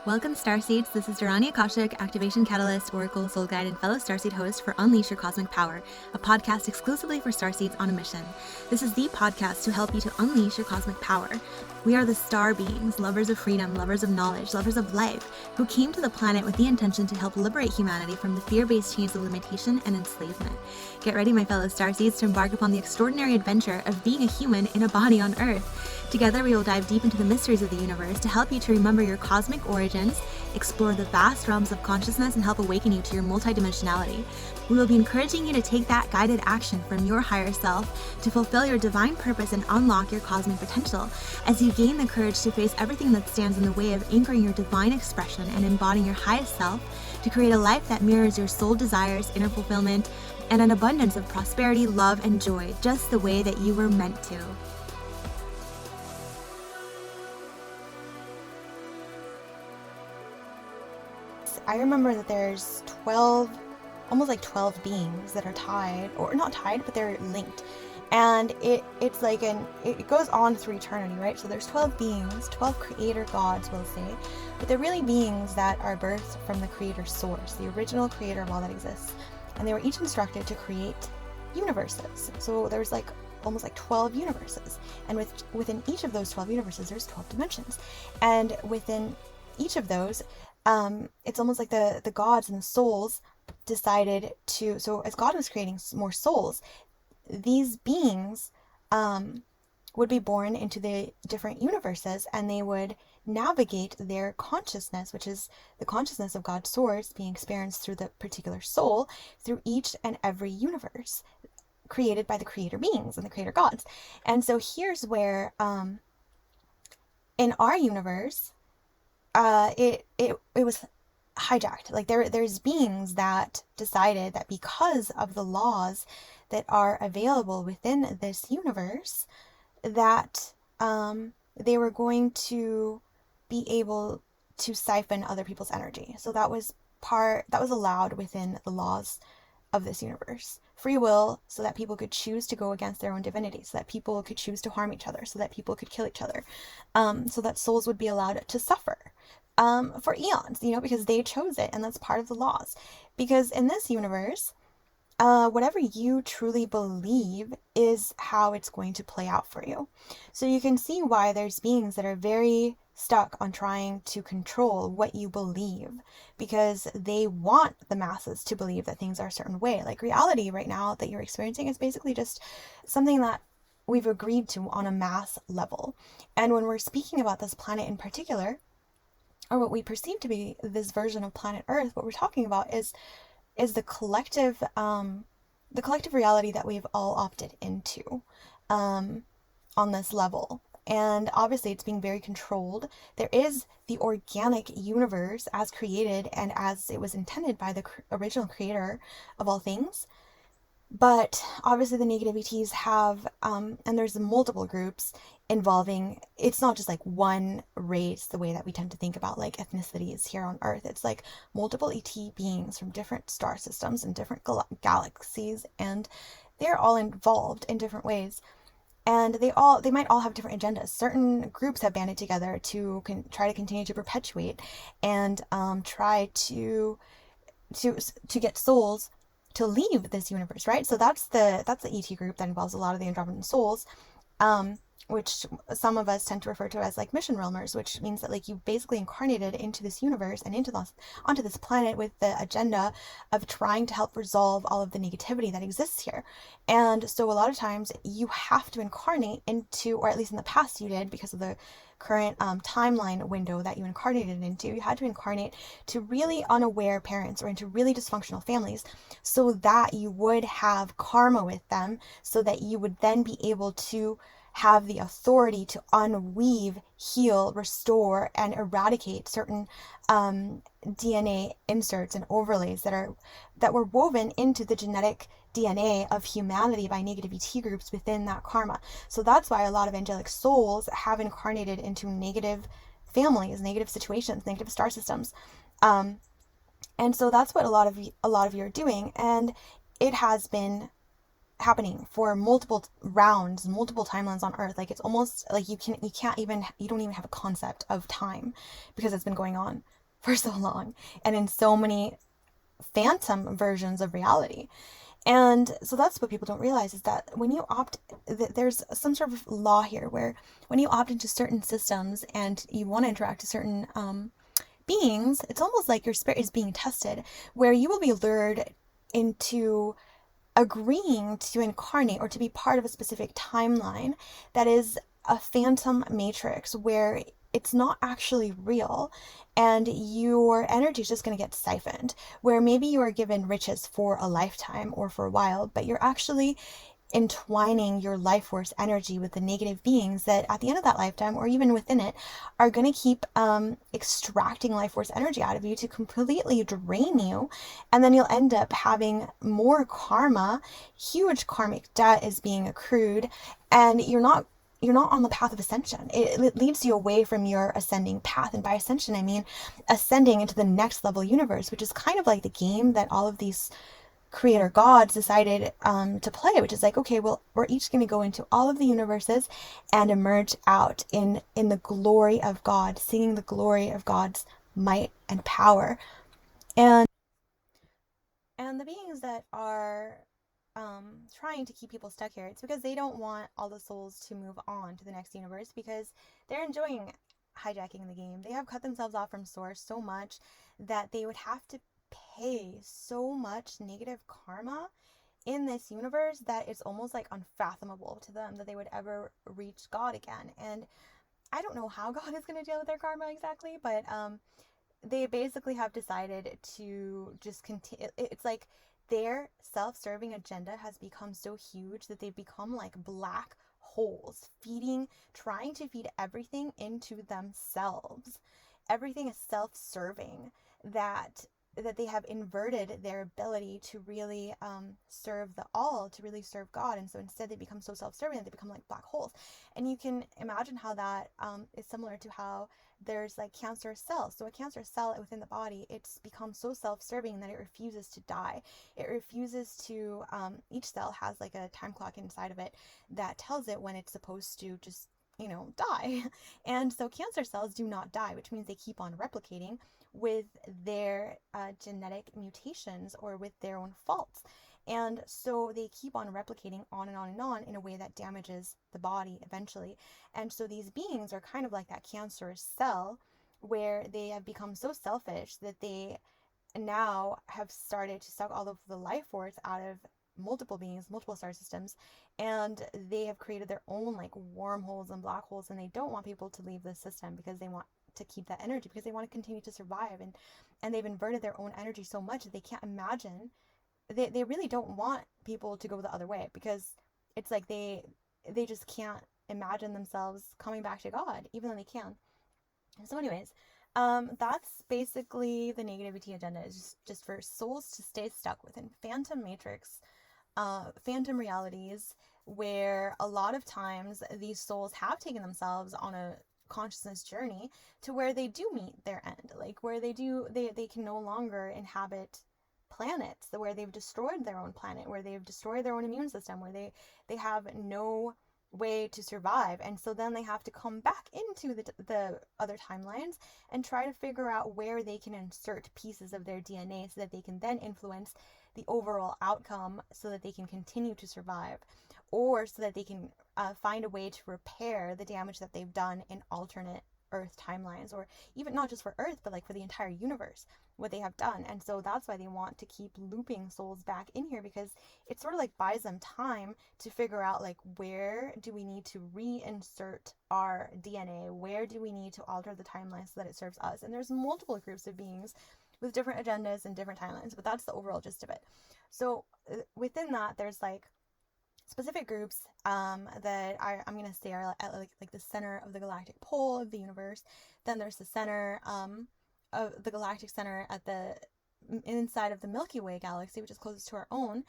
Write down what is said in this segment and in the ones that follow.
Welcome, Starseeds. This is Dharani, Activation Catalyst, Oracle, Soul Guide, and fellow Starseed host for Unleash Your Cosmic Power, a podcast exclusively for Starseeds on a mission. This is the podcast to help you to unleash your cosmic power. We are the star beings, lovers of freedom, lovers of knowledge, lovers of life, who came to the planet with the intention to help liberate humanity from the fear-based chains of limitation and enslavement. Get ready, my fellow Starseeds, to embark upon the extraordinary adventure of being a human in a body on Earth. Together, we will dive deep into the mysteries of the universe to help you to remember your cosmic origins, explore the vast realms of consciousness, and help awaken you to your multidimensionality. We will be encouraging you to take that guided action from your higher self to fulfill your divine purpose and unlock your cosmic potential as you gain the courage to face everything that stands in the way of anchoring your divine expression and embodying your highest self to create a life that mirrors your soul desires, inner fulfillment, and an abundance of prosperity, love, and joy, just the way that you were meant to. I remember that there's 12, almost like 12 beings that are tied, or not tied, but they're linked. And it's like it goes on through eternity, right? So there's 12 beings, 12 creator gods, we'll say, but they're really beings that are birthed from the creator source, the original creator of all that exists. And they were each instructed to create universes. So there's like almost like 12 universes. And within each of those 12 universes, there's 12 dimensions. And within each of those, it's almost like the gods and the souls decided to, so as God was creating more souls, these beings would be born into the different universes, and they would navigate their consciousness, which is the consciousness of God's source being experienced through the particular soul, through each and every universe created by the creator beings and the creator gods. And so here's where in our universe, it was hijacked. Like there's beings that decided that because of the laws that are available within this universe, that they were going to be able to siphon other people's energy. So that was allowed within the laws of this universe. Free will, so that people could choose to go against their own divinity, so that people could choose to harm each other, so that people could kill each other, so that souls would be allowed to suffer for eons, because they chose it, and that's part of the laws. Because in this universe, whatever you truly believe is how it's going to play out for you. So you can see why there's beings that are very stuck on trying to control what you believe, because they want the masses to believe that things are a certain way. Like reality right now that you're experiencing is basically just something that we've agreed to on a mass level. And when we're speaking about this planet in particular, or what we perceive to be this version of planet Earth, what we're talking about is the collective reality that we've all opted into on this level. And obviously it's being very controlled. There is the organic universe as created and as it was intended by the original creator of all things. But obviously the negativities have, and there's multiple groups involving, it's not just like one race, the way that we tend to think about like ethnicities here on Earth. It's like multiple ET beings from different star systems and different galaxies, and they're all involved in different ways. And they might all have different agendas. Certain groups have banded together to try to continue to perpetuate and try to get souls to leave this universe, right? So that's the ET group that involves a lot of the Andromedan souls, which some of us tend to refer to as like mission realmers, which means that like you basically incarnated into this universe and onto this planet with the agenda of trying to help resolve all of the negativity that exists here. And so a lot of times you have to incarnate into, or at least in the past you did, because of the current timeline window that you incarnated into, you had to incarnate to really unaware parents or into really dysfunctional families so that you would have karma with them, so that you would then be able to have the authority to unweave, heal, restore, and eradicate certain DNA inserts and overlays that were woven into the genetic DNA of humanity by negative ET groups within that karma. So that's why a lot of angelic souls have incarnated into negative families, negative situations, negative star systems. And so that's what a lot of you are doing, and it has been happening for multiple rounds, multiple timelines on Earth. Like it's almost like you don't even have a concept of time because it's been going on for so long and in so many phantom versions of reality. And so that's what people don't realize is that when you opt, there's some sort of law here where when you opt into certain systems and you want to interact with certain beings, it's almost like your spirit is being tested, where you will be lured into agreeing to incarnate or to be part of a specific timeline that is a phantom matrix where it's not actually real and your energy is just going to get siphoned, where maybe you are given riches for a lifetime or for a while, but you're actually entwining your life force energy with the negative beings that at the end of that lifetime or even within it are going to keep extracting life force energy out of you to completely drain you, and then you'll end up having more karma. Huge karmic debt is being accrued, and you're not on the path of ascension. It leads you away from your ascending path. And by ascension, I mean ascending into the next level universe, which is kind of like the game that all of these creator gods decided to play, which is like, okay, well, we're each going to go into all of the universes and emerge out in the glory of God, singing the glory of God's might and power. And the beings that are trying to keep people stuck here, it's because they don't want all the souls to move on to the next universe because they're enjoying hijacking the game. They have cut themselves off from source so much that they would have to pay so much negative karma in this universe that it's almost like unfathomable to them that they would ever reach God again. And I don't know how God is going to deal with their karma exactly, but they basically have decided to just continue. It's like their self-serving agenda has become so huge that they've become like black holes, trying to feed everything into themselves. Everything is self-serving, that they have inverted their ability to really serve the all, to really serve God. And so instead they become so self-serving that they become like black holes. And you can imagine how that is similar to how there's like cancerous cells. So a cancerous cell within the body, it's become so self-serving that it refuses to die. It refuses to, each cell has like a time clock inside of it that tells it when it's supposed to just, die. And so cancer cells do not die, which means they keep on replicating with their genetic mutations or with their own faults. And so they keep on replicating on and on and on in a way that damages the body eventually. And so these beings are kind of like that cancerous cell where they have become so selfish that they now have started to suck all of the life force out of multiple beings, multiple star systems, and they have created their own like wormholes and black holes, and they don't want people to leave the system because they want to keep that energy, because they want to continue to survive, and they've inverted their own energy so much that they can't imagine, they really don't want people to go the other way, because it's like they just can't imagine themselves coming back to God even though they can. So anyways, that's basically the negativity agenda, is just for souls to stay stuck within phantom matrix, phantom realities, where a lot of times these souls have taken themselves on a consciousness journey to where they do meet their end, like where they can no longer inhabit planets, where they've destroyed their own planet, where they've destroyed their own immune system, where they have no way to survive, and so then they have to come back into the other timelines and try to figure out where they can insert pieces of their DNA so that they can then influence the overall outcome, so that they can continue to survive, or so that they can find a way to repair the damage that they've done in alternate Earth timelines, or even not just for Earth, but like for the entire universe, what they have done. And so that's why they want to keep looping souls back in here, because it sort of like buys them time to figure out like, where do we need to reinsert our DNA? Where do we need to alter the timeline so that it serves us? And there's multiple groups of beings with different agendas and different timelines, but that's the overall gist of it. So within that, there's like specific groups that I'm going to say are at like the center of the galactic pole of the universe. Then there's the center of the galactic center at the inside of the Milky Way galaxy, which is closest to our own.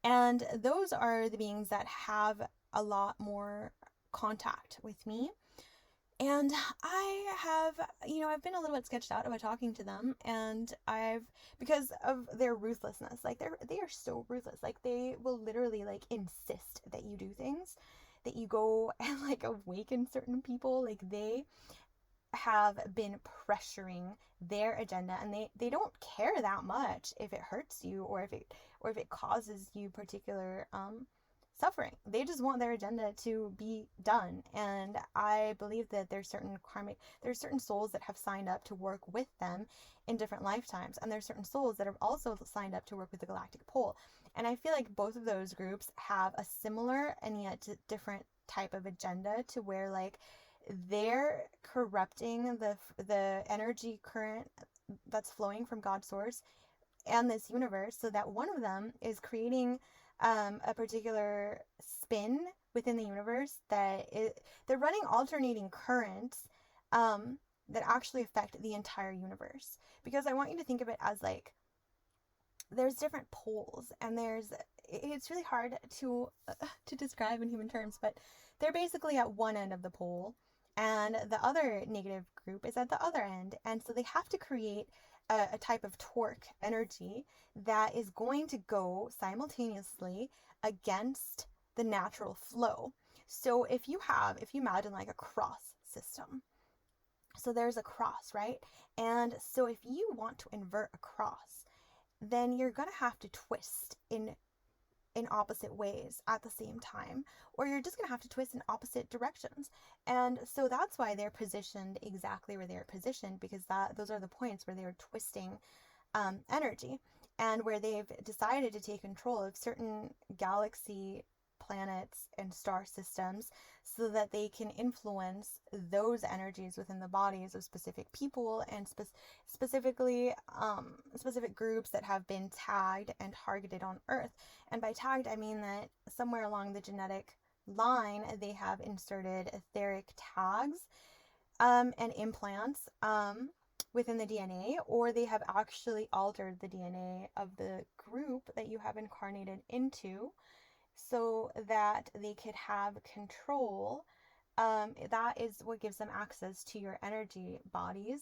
And those are the beings that have a lot more contact with me. And I have, I've been a little bit sketched out about talking to them, and because of their ruthlessness, like they are so ruthless. Like they will literally like insist that you do things, that you go and like awaken certain people. Like they have been pressuring their agenda, and they don't care that much if it hurts you or if it causes you particular suffering. They just want their agenda to be done. And I believe that there's certain souls that have signed up to work with them in different lifetimes, and there's certain souls that have also signed up to work with the Galactic Pole. And I feel like both of those groups have a similar and yet different type of agenda, to where like they're corrupting the energy current that's flowing from God's source and this universe, so that one of them is creating a particular spin within the universe they're running alternating currents that actually affect the entire universe. Because I want you to think of it as like there's different poles, and it's really hard to describe in human terms, but they're basically at one end of the pole, and the other negative group is at the other end. And so they have to create a type of torque energy that is going to go simultaneously against the natural flow. So if you imagine like a cross system, so there's a cross, right? And so if you want to invert a cross, then you're going to have to twist in opposite ways at the same time, or you're just going to have to twist in opposite directions. And so that's why they're positioned exactly where they're positioned, because those are the points where they're twisting energy, and where they've decided to take control of certain galaxy planets and star systems, so that they can influence those energies within the bodies of specific people, and specifically specific groups that have been tagged and targeted on Earth. And by tagged, I mean that somewhere along the genetic line they have inserted etheric tags and implants within the DNA, or they have actually altered the DNA of the group that you have incarnated into, so that they could have control. That is what gives them access to your energy bodies.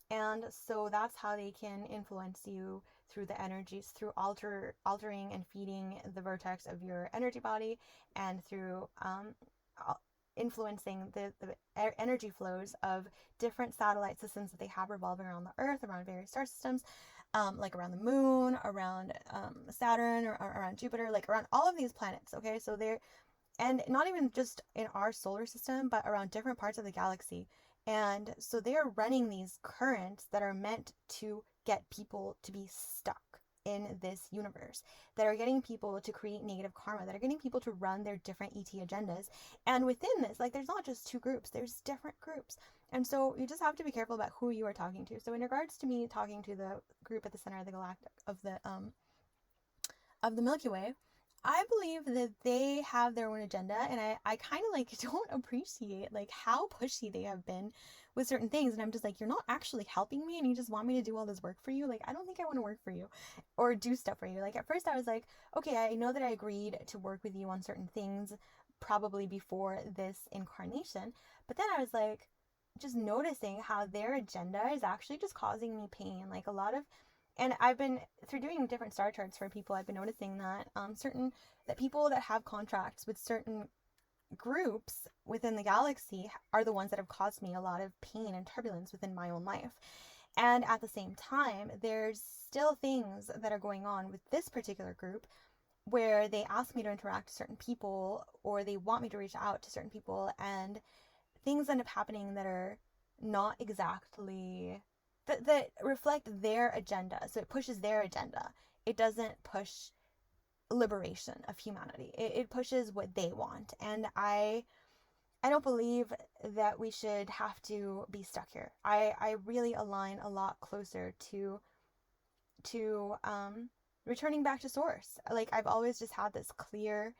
And so that's how they can influence you through the energies, through altering and feeding the vertex of your energy body, and through influencing the energy flows of different satellite systems that they have revolving around the Earth, around various star systems, like around the moon, around Saturn, or around Jupiter, like around all of these planets. Okay, so and not even just in our solar system, but around different parts of the galaxy. And so they are running these currents that are meant to get people to be stuck in this universe, that are getting people to create negative karma, that are getting people to run their different ET agendas. And within this, like, there's not just two groups, there's different groups. And so you just have to be careful about who you are talking to. So in regards to me talking to the group at the center of the galactic of the Milky Way, I believe that they have their own agenda, and I kind of like don't appreciate like how pushy they have been with certain things. And I'm just like, you're not actually helping me, and you just want me to do all this work for you. Like, I don't think I want to work for you or do stuff for you. Like, at first I was like, okay, I know that I agreed to work with you on certain things probably before this incarnation, but then I was like, just noticing how their agenda is actually just causing me pain. Like, a lot of, and I've been, through doing different star charts for people, I've been noticing that that people that have contracts with certain groups within the galaxy are the ones that have caused me a lot of pain and turbulence within my own life. And at the same time, there's still things that are going on with this particular group where they ask me to interact with certain people, or they want me to reach out to certain people, and things end up happening that are not exactly that reflect their agenda. So it pushes their agenda. It doesn't push liberation of humanity. It pushes what they want. And I don't believe that we should have to be stuck here. I really align a lot closer to returning back to source. Like, I've always just had this clear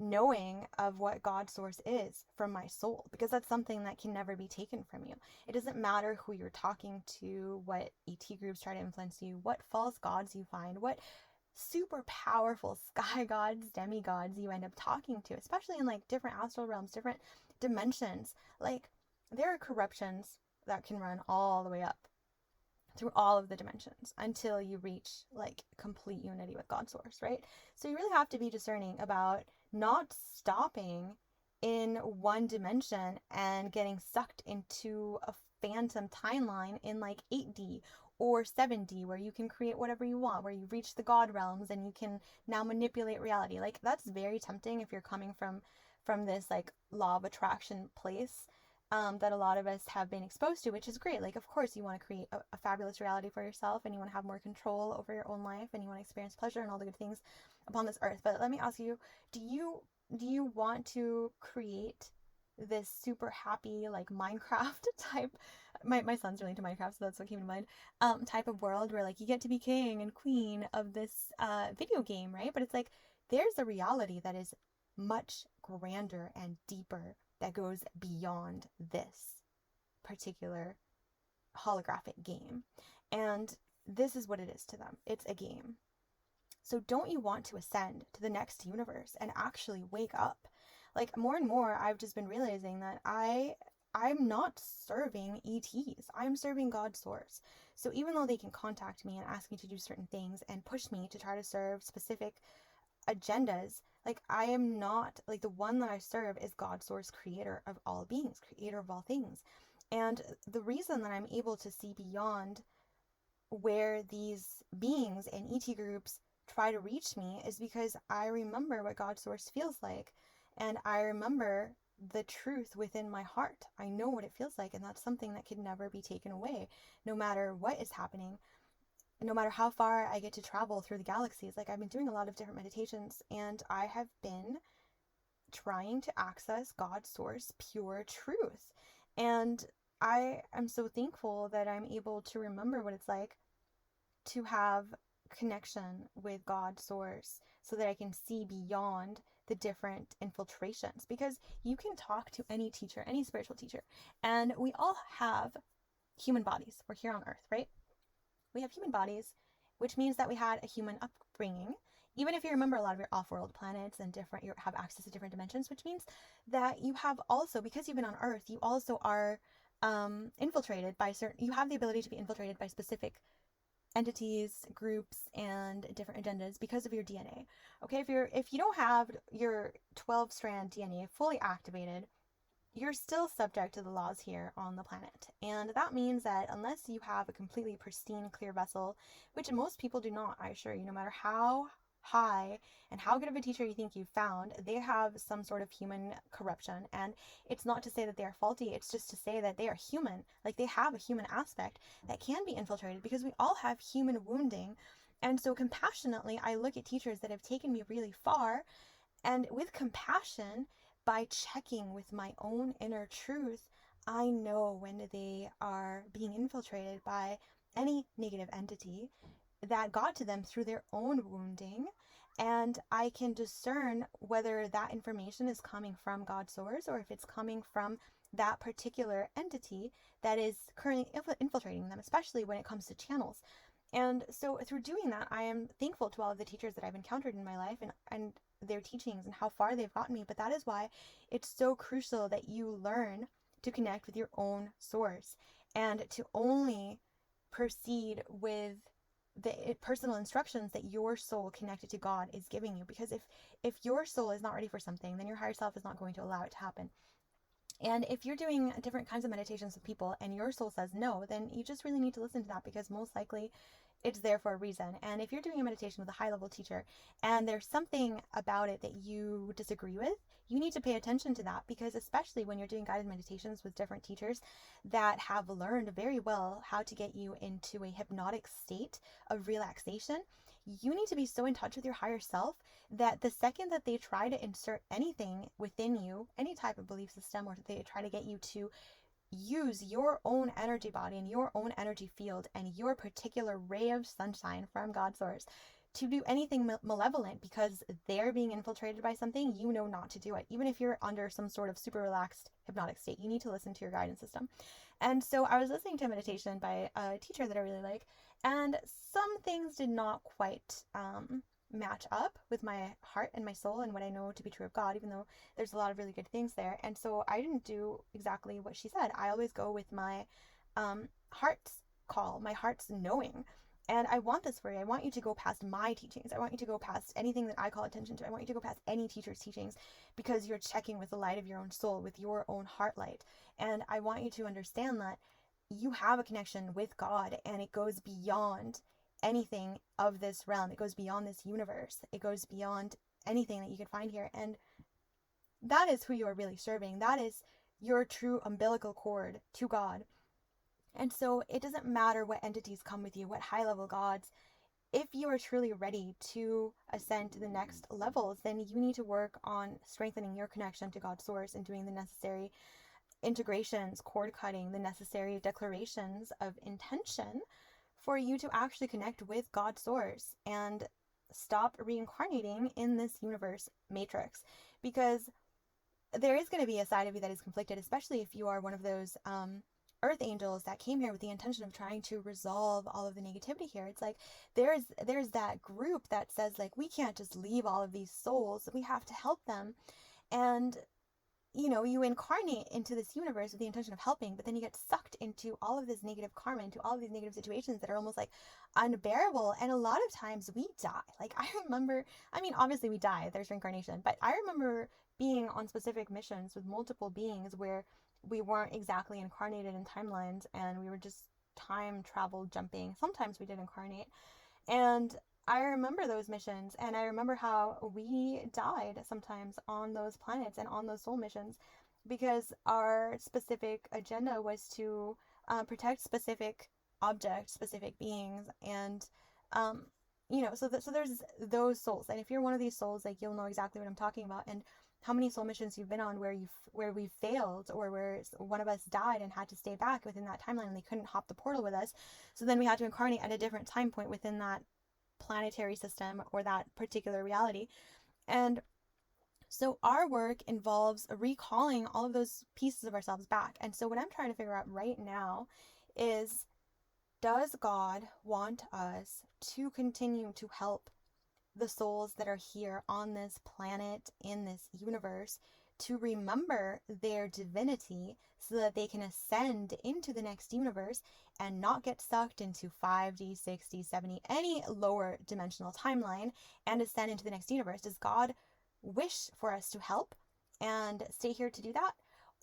knowing of what God's source is from my soul, because that's something that can never be taken from you. It doesn't matter who you're talking to, what ET groups try to influence you, what false gods you find, what super powerful sky gods, demigods you end up talking to, especially in like different astral realms, different dimensions. Like, there are corruptions that can run all the way up through all of the dimensions until you reach like complete unity with God's source, right? So you really have to be discerning about not stopping in one dimension and getting sucked into phantom timeline in like 8D or 7D where you can create whatever you want, where you reach the God realms and you can now manipulate reality. Like that's very tempting if you're coming from this like law of attraction place that a lot of us have been exposed to, which is great. Like, of course, you want to create a fabulous reality for yourself and you want to have more control over your own life and you want to experience pleasure and all the good things upon this earth. But let me ask you, do you want to create this super happy, like Minecraft type? My son's really into Minecraft, so that's what came to mind. Type of world where like you get to be king and queen of this video game, right? But it's like there's a reality that is much grander and deeper that goes beyond this particular holographic game. And this is what it is to them. It's a game. So don't you want to ascend to the next universe and actually wake up? Like more and more I've just been realizing that I'm not serving ETs. I'm serving God's source. So even though they can contact me and ask me to do certain things and push me to try to serve specific agendas, like I am not, like the one that I serve is God's source, creator of all beings, creator of all things. And the reason that I'm able to see beyond where these beings and ET groups try to reach me is because I remember what God's source feels like. And I remember the truth within my heart. I know what it feels like. And that's something that could never be taken away, no matter what is happening, no matter how far I get to travel through the galaxies. Like I've been doing a lot of different meditations and I have been trying to access God's source, pure truth. And I am so thankful that I'm able to remember what it's like to have connection with God's source so that I can see beyond the different infiltrations. Because you can talk to any teacher, any spiritual teacher, and we all have human bodies. We're here on earth, right? We have human bodies, which means that we had a human upbringing. Even if you remember a lot of your off-world planets and different, you have access to different dimensions, which means that you have also, because you've been on Earth, you also are infiltrated by certain, you have the ability to be infiltrated by specific entities, groups, and different agendas because of your DNA. Okay, if you don't have your 12-strand DNA fully activated, you're still subject to the laws here on the planet. And that means that unless you have a completely pristine, clear vessel, which most people do not, I assure you, no matter how high and how good of a teacher you think you've found, they have some sort of human corruption. And it's not to say that they are faulty, it's just to say that they are human. Like they have a human aspect that can be infiltrated because we all have human wounding. And so compassionately, I look at teachers that have taken me really far, and with compassion, by checking with my own inner truth, I know when they are being infiltrated by any negative entity that got to them through their own wounding. And I can discern whether that information is coming from God's source or if it's coming from that particular entity that is currently infiltrating them, especially when it comes to channels. And so through doing that, I am thankful to all of the teachers that I've encountered in my life and their teachings and how far they've gotten me. But that is why it's so crucial that you learn to connect with your own source and to only proceed with the personal instructions that your soul connected to God is giving you. Because if your soul is not ready for something, then your higher self is not going to allow it to happen. And if you're doing different kinds of meditations with people and your soul says no, then you just really need to listen to that because most likely it's there for a reason. And if you're doing a meditation with a high level teacher and there's something about it that you disagree with, you need to pay attention to that, because especially when you're doing guided meditations with different teachers that have learned very well how to get you into a hypnotic state of relaxation, you need to be so in touch with your higher self that the second that they try to insert anything within you, any type of belief system, or they try to get you to use your own energy body and your own energy field and your particular ray of sunshine from God's source to do anything malevolent because they're being infiltrated by something, you know not to do it. Even if you're under some sort of super relaxed hypnotic state, you need to listen to your guidance system. And so I was listening to a meditation by a teacher that I really like, and some things did not quite match up with my heart and my soul and what I know to be true of God, even though there's a lot of really good things there. And so I didn't do exactly what she said. I always go with my heart's call, my heart's knowing. And I want this for you. I want you to go past my teachings. I want you to go past anything that I call attention to. I want you to go past any teacher's teachings because you're checking with the light of your own soul, with your own heart light. And I want you to understand that you have a connection with God, and it goes beyond anything of this realm. It goes beyond this universe. It goes beyond anything that you could find here. And that is who you are really serving. That is your true umbilical cord to God. And so it doesn't matter what entities come with you, what high level gods. If you are truly ready to ascend to the next levels, then you need to work on strengthening your connection to God's source and doing the necessary integrations, cord cutting, the necessary declarations of intention for you to actually connect with God's source and stop reincarnating in this universe matrix. Because there is going to be a side of you that is conflicted, especially if you are one of those earth angels that came here with the intention of trying to resolve all of the negativity here. It's like there's that group that says, like, we can't just leave all of these souls, we have to help them. And you incarnate into this universe with the intention of helping, but then you get sucked into all of this negative karma, into all of these negative situations that are almost like unbearable. And a lot of times we die. Like, I remember, I mean, obviously we die, there's reincarnation, but I remember being on specific missions with multiple beings where we weren't exactly incarnated in timelines and we were just time travel jumping. Sometimes we did incarnate. And I remember those missions, and I remember how we died sometimes on those planets and on those soul missions because our specific agenda was to protect specific objects, specific beings, and so there's those souls. And if you're one of these souls, like, you'll know exactly what I'm talking about, and how many soul missions you've been on where we failed, or where one of us died and had to stay back within that timeline and they couldn't hop the portal with us, so then we had to incarnate at a different time point within that planetary system or that particular reality. And so our work involves recalling all of those pieces of ourselves back. And so what I'm trying to figure out right now is, does God want us to continue to help the souls that are here on this planet, in this universe, to remember their divinity so that they can ascend into the next universe and not get sucked into 5D, 6D, 7D, any lower dimensional timeline, and ascend into the next universe? Does God wish for us to help and stay here to do that?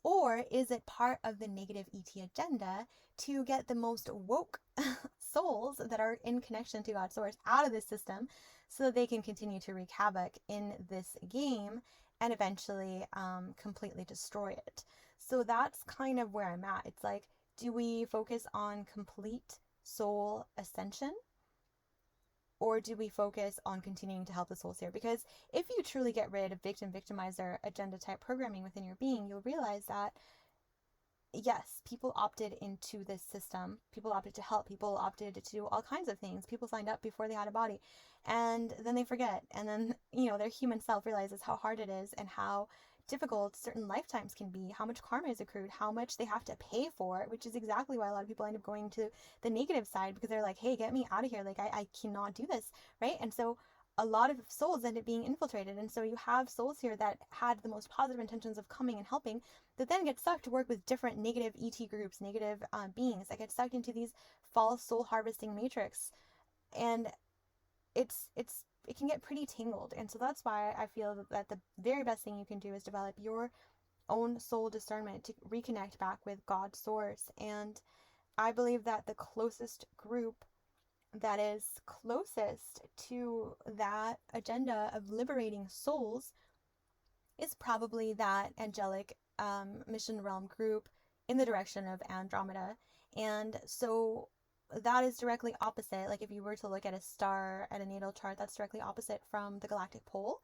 Or is it part of the negative ET agenda to get the most woke souls that are in connection to God's source out of this system so that they can continue to wreak havoc in this game and eventually completely destroy it? So that's kind of where I'm at. It's like, do we focus on complete soul ascension? Or do we focus on continuing to help the souls here? Because if you truly get rid of victimizer agenda type programming within your being, you'll realize that, yes, people opted into this system. People opted to help. People opted to do all kinds of things. People signed up before they had a body. And then they forget. And then, their human self realizes how hard it is and how difficult certain lifetimes can be, how much karma is accrued, how much they have to pay for it, which is exactly why a lot of people end up going to the negative side, because they're like, hey, get me out of here. Like, I cannot do this, right? And so a lot of souls end up being infiltrated. And so you have souls here that had the most positive intentions of coming and helping, that then get sucked to work with different negative ET groups, negative beings that get sucked into these false soul harvesting matrix. And it can get pretty tangled. And so that's why I feel that the very best thing you can do is develop your own soul discernment to reconnect back with God's source. And I believe that the closest group that is closest to that agenda of liberating souls is probably that angelic mission realm group in the direction of Andromeda. And so that is directly opposite. Like, if you were to look at a star at a natal chart, that's directly opposite from the galactic pole.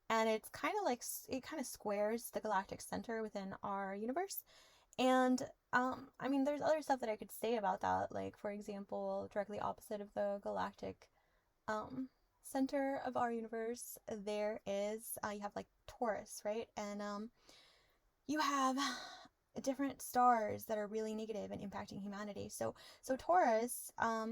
And it's kind of like, it kind of squares the galactic center within our universe. And I mean, there's other stuff that I could say about that. Like, for example, directly opposite of the galactic center of our universe, there is you have like Taurus, right? And you have different stars that are really negative and impacting humanity. So Taurus, I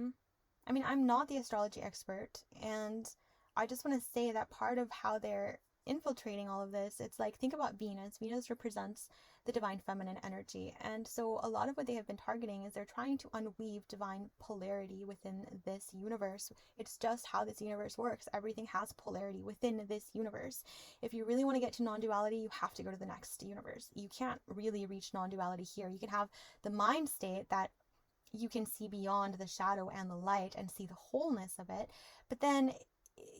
mean, I'm not the astrology expert, and I just want to say that part of how they're infiltrating all of this, it's like, think about Venus. Venus represents the divine feminine energy. And so a lot of what they have been targeting is they're trying to unweave divine polarity within this universe. It's just how this universe works. Everything has polarity within this universe. If you really want to get to non-duality, you have to go to the next universe. You can't really reach non-duality here. You can have the mind state that you can see beyond the shadow and the light and see the wholeness of it. But then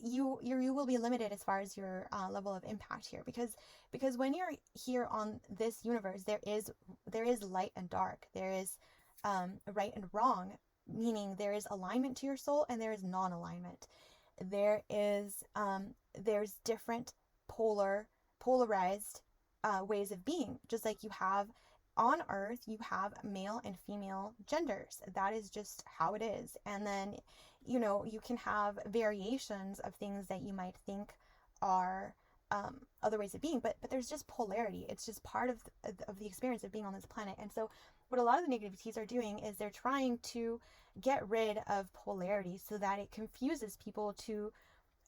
you will be limited as far as your level of impact here, because when you're here on this universe, there is light and dark, there is right and wrong, meaning there is alignment to your soul and there is non-alignment. There's different polarized ways of being. Just like you have on earth, you have male and female genders. That is just how it is. And then, you can have variations of things that you might think are other ways of being, but there's just polarity. It's just part of the experience of being on this planet. And so what a lot of the negativities are doing is they're trying to get rid of polarity so that it confuses people to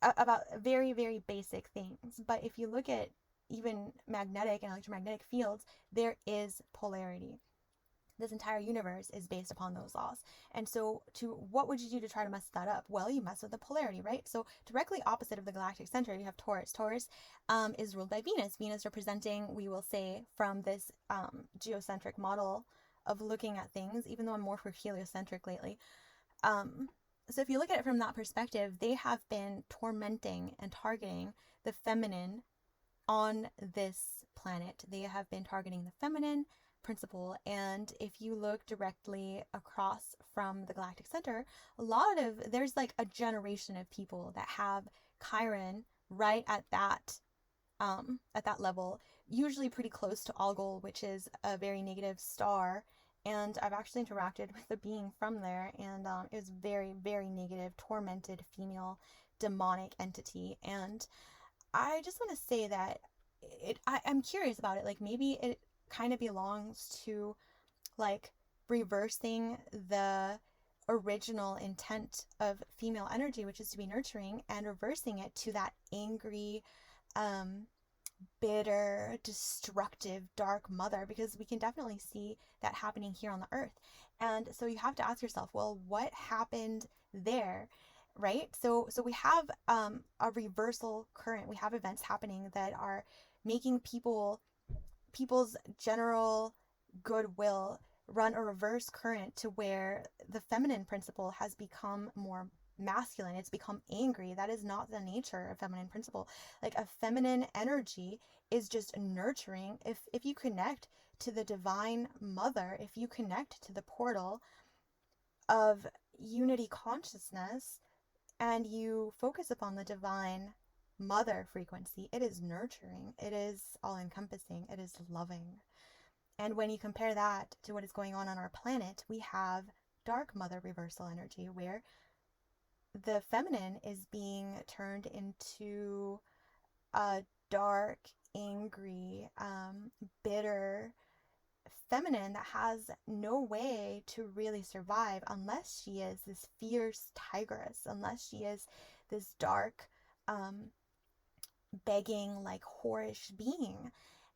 about very, very basic things. But if you look at even magnetic and electromagnetic fields, there is polarity. This entire universe is based upon those laws. And so what would you do to try to mess that up? Well, you mess with the polarity, right? So directly opposite of the galactic center, you have Taurus. Taurus is ruled by Venus. Venus representing, we will say, from this geocentric model of looking at things, even though I'm more for heliocentric lately. So if you look at it from that perspective, they have been tormenting and targeting the feminine on this planet. They have been targeting the feminine principle. And if you look directly across from the galactic center, there's like a generation of people that have Chiron right at that level, usually pretty close to Algol, which is a very negative star. And I've actually interacted with a being from there, and it was very, very negative, tormented female demonic entity. And I just want to say that I'm curious about it. Like, maybe it kind of belongs to like reversing the original intent of female energy, which is to be nurturing, and reversing it to that angry, bitter, destructive, dark mother, because we can definitely see that happening here on the earth. And so you have to ask yourself, well, what happened there? Right? So we have a reversal current. We have events happening that are making people's general goodwill run a reverse current to where the feminine principle has become more masculine. It's become angry. That is not the nature of feminine principle. Like, a feminine energy is just nurturing. If you connect to the divine mother, if you connect to the portal of unity consciousness and you focus upon the divine mother frequency, it is nurturing, it is all encompassing, it is loving. And when you compare that to what is going on our planet, we have dark mother reversal energy, where the feminine is being turned into a dark, angry, bitter feminine that has no way to really survive unless she is this fierce tigress, unless she is this dark, begging, like, whorish being.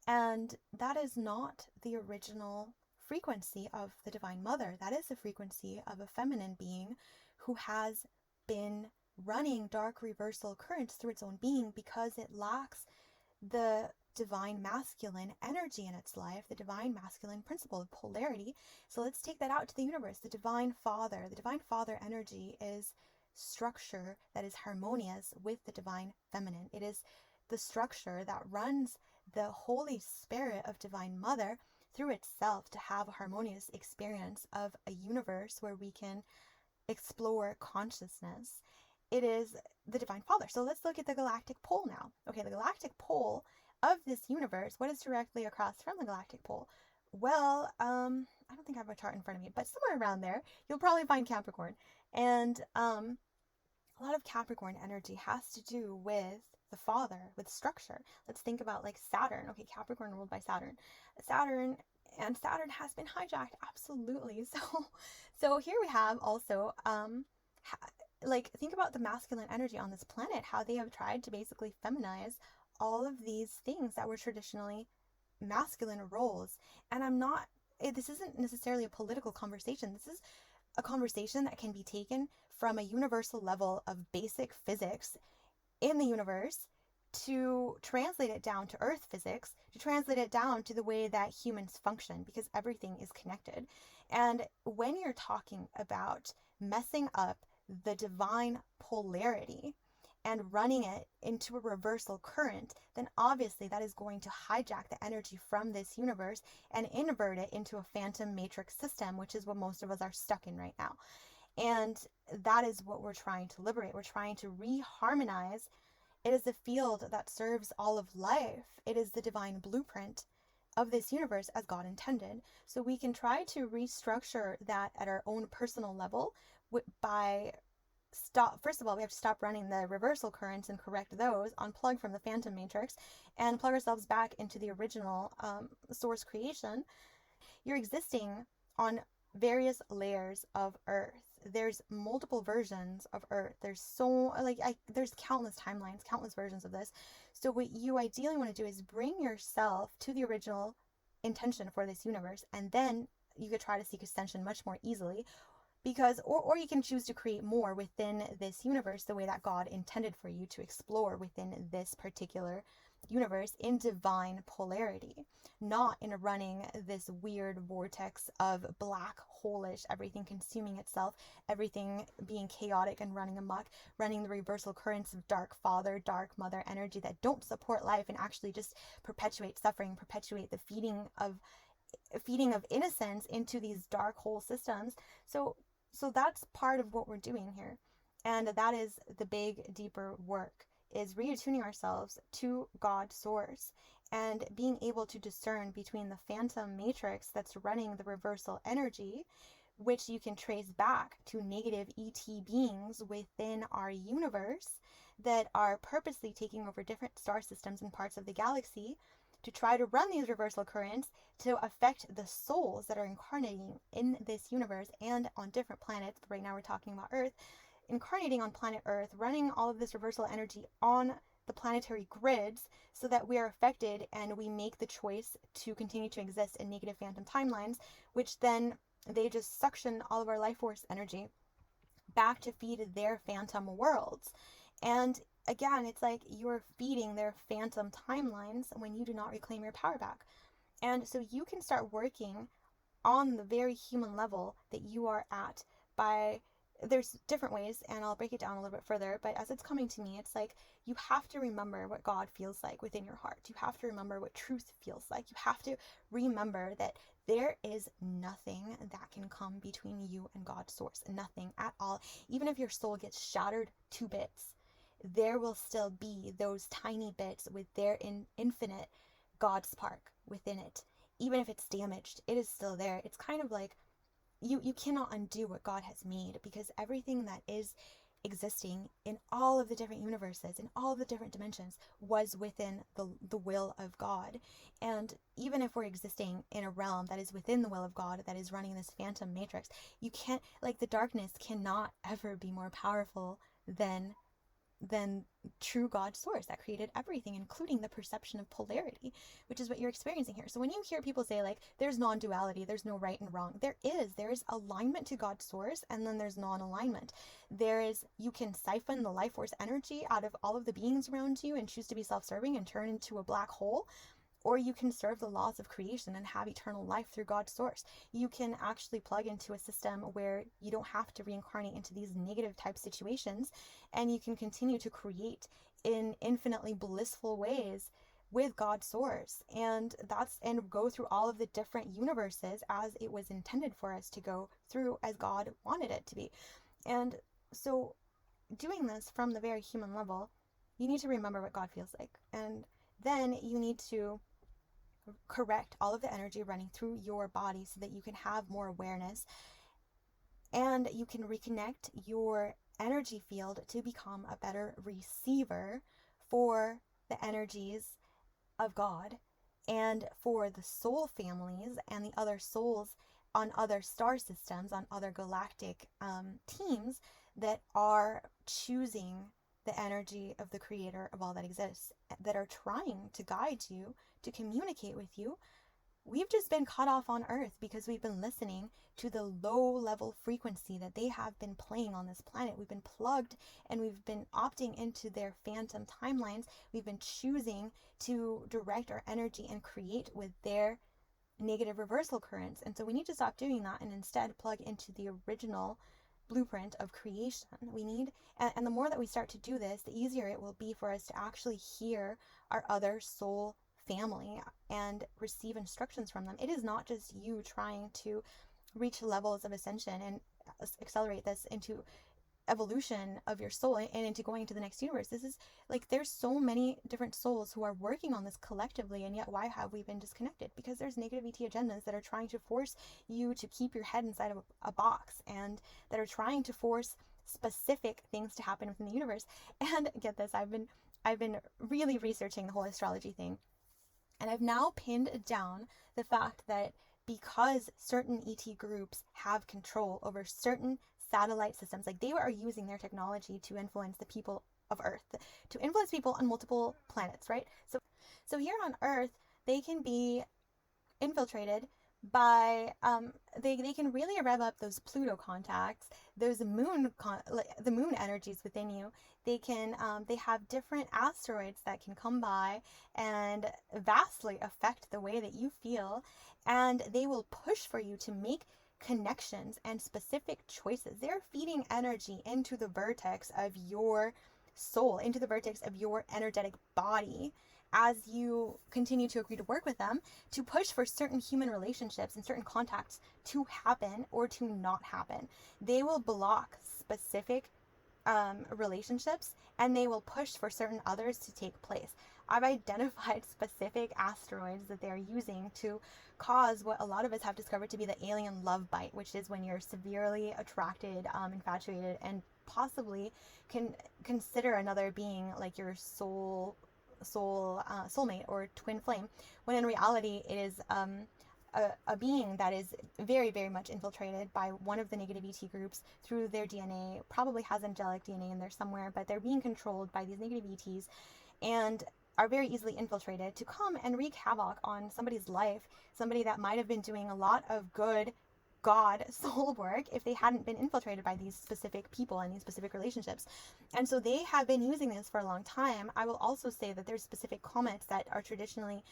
And that is not the original frequency of the Divine Mother. That is the frequency of a feminine being who has been running dark reversal currents through its own being because it lacks the divine masculine energy in its life, the divine masculine principle of polarity. So let's take that out to the universe. The divine father energy is structure that is harmonious with the divine feminine. It is the structure that runs the Holy Spirit of Divine Mother through itself to have a harmonious experience of a universe where we can explore consciousness. It is the Divine Father. So let's look at the galactic pole now. Okay, the galactic pole of this universe, what is directly across from the galactic pole? Well, I don't think I have a chart in front of me, but somewhere around there, you'll probably find Capricorn. And a lot of Capricorn energy has to do with the father, with structure. Let's think about like Saturn. Okay, Capricorn ruled by Saturn. Saturn has been hijacked, absolutely. So here we have also like, think about the masculine energy on this planet, how they have tried to basically feminize all of these things that were traditionally masculine roles. And this isn't necessarily a political conversation. This is a conversation that can be taken from a universal level of basic physics in the universe to translate it down to earth physics, to translate it down to the way that humans function, because everything is connected. And when you're talking about messing up the divine polarity and running it into a reversal current, then obviously that is going to hijack the energy from this universe and invert it into a phantom matrix system, which is what most of us are stuck in right now. And that is what we're trying to liberate. We're trying to reharmonize. It is the field that serves all of life. It is the divine blueprint of this universe as God intended. So we can try to restructure that at our own personal level by first of all, we have to stop running the reversal currents and correct those, unplug from the phantom matrix, and plug ourselves back into the original source creation. You're existing on various layers of Earth. There's multiple versions of Earth. There's countless timelines, countless versions of this. So what you ideally want to do is bring yourself to the original intention for this universe, and then you could try to seek ascension much more easily, because or you can choose to create more within this universe the way that God intended for you to explore within this particular universe in divine polarity, not in running this weird vortex of black hole-ish, everything consuming itself, everything being chaotic and running amok, running the reversal currents of dark father, dark mother energy that don't support life and actually just perpetuate suffering, perpetuate the feeding of innocence into these dark hole systems. So that's part of what we're doing here. And that is the big, deeper work, is reattuning ourselves to God source and being able to discern between the phantom matrix that's running the reversal energy, which you can trace back to negative ET beings within our universe that are purposely taking over different star systems and parts of the galaxy to try to run these reversal currents to affect the souls that are incarnating in this universe and on different planets. But right now we're talking about Earth, incarnating on planet Earth, running all of this reversal energy on the planetary grids so that we are affected and we make the choice to continue to exist in negative phantom timelines, which then they just suction all of our life force energy back to feed their phantom worlds. And again, it's like you're feeding their phantom timelines when you do not reclaim your power back. And so you can start working on the very human level that you are at by, there's different ways, and I'll break it down a little bit further, but as it's coming to me, it's like you have to remember what God feels like within your heart. You have to remember what truth feels like. You have to remember that there is nothing that can come between you and God's source. Nothing at all. Even if your soul gets shattered to bits, there will still be those tiny bits with their infinite God spark within it. Even if it's damaged, it is still there. It's kind of like you cannot undo what God has made, because everything that is existing in all of the different universes, in all of the different dimensions, was within the will of God. And even if we're existing in a realm that is within the will of God, that is running this phantom matrix, you can't, like, the darkness cannot ever be more powerful than true God source that created everything, including the perception of polarity, which is what you're experiencing here. So when you hear people say, like, there's non-duality, there's no right and wrong, there is alignment to God's source, and then there's non-alignment. You can siphon the life force energy out of all of the beings around you and choose to be self-serving and turn into a black hole, or you can serve the laws of creation and have eternal life through God's source. You can actually plug into a system where you don't have to reincarnate into these negative type situations, and you can continue to create in infinitely blissful ways with God's source, and go through all of the different universes as it was intended for us to go through, as God wanted it to be. And so doing this from the very human level, you need to remember what God feels like, and then you need to correct all of the energy running through your body so that you can have more awareness and you can reconnect your energy field to become a better receiver for the energies of God and for the soul families and the other souls on other star systems, on other galactic teams that are choosing the energy of the creator of all that exists, that are trying to guide you, to communicate with you we've just been cut off on Earth because we've been listening to the low level frequency that they have been playing on this planet. We've been plugged and we've been opting into their phantom timelines. We've been choosing to direct our energy and create with their negative reversal currents. And so we need to stop doing that and instead plug into the original blueprint of creation. We need, and the more that we start to do this, the easier it will be for us to actually hear our other soul family and receive instructions from them. It is not just you trying to reach levels of ascension and accelerate this into evolution of your soul and into going to the next universe. This is like, there's so many different souls who are working on this collectively, and yet why have we been disconnected? Because there's negative ET agendas that are trying to force you to keep your head inside of a box, and that are trying to force specific things to happen within the universe. And get this, I've been really researching the whole astrology thing, and I've now pinned down the fact that because certain ET groups have control over certain satellite systems, like they are using their technology to influence the people of Earth, to influence people on multiple planets, right? So here on Earth, they can be infiltrated by they can really rev up those Pluto contacts, those the moon energies within you. They can they have different asteroids that can come by and vastly affect the way that you feel, and they will push for you to make connections and specific choices. They're feeding energy into the vertex of your soul, into the vertex of your energetic body, as you continue to agree to work with them, to push for certain human relationships and certain contacts to happen or to not happen. They will block specific relationships, and they will push for certain others to take place. I've identified specific asteroids that they're using to cause what a lot of us have discovered to be the alien love bite, which is when you're severely attracted, infatuated, and possibly can consider another being like your soulmate or twin flame, when in reality it is a being that is very, very much infiltrated by one of the negative ET groups through their DNA, probably has angelic DNA in there somewhere, but they're being controlled by these negative ETs and are very easily infiltrated to come and wreak havoc on somebody's life, somebody that might have been doing a lot of good God soul work if they hadn't been infiltrated by these specific people and these specific relationships. And so they have been using this for a long time. I will also say that there's specific comments that are traditionally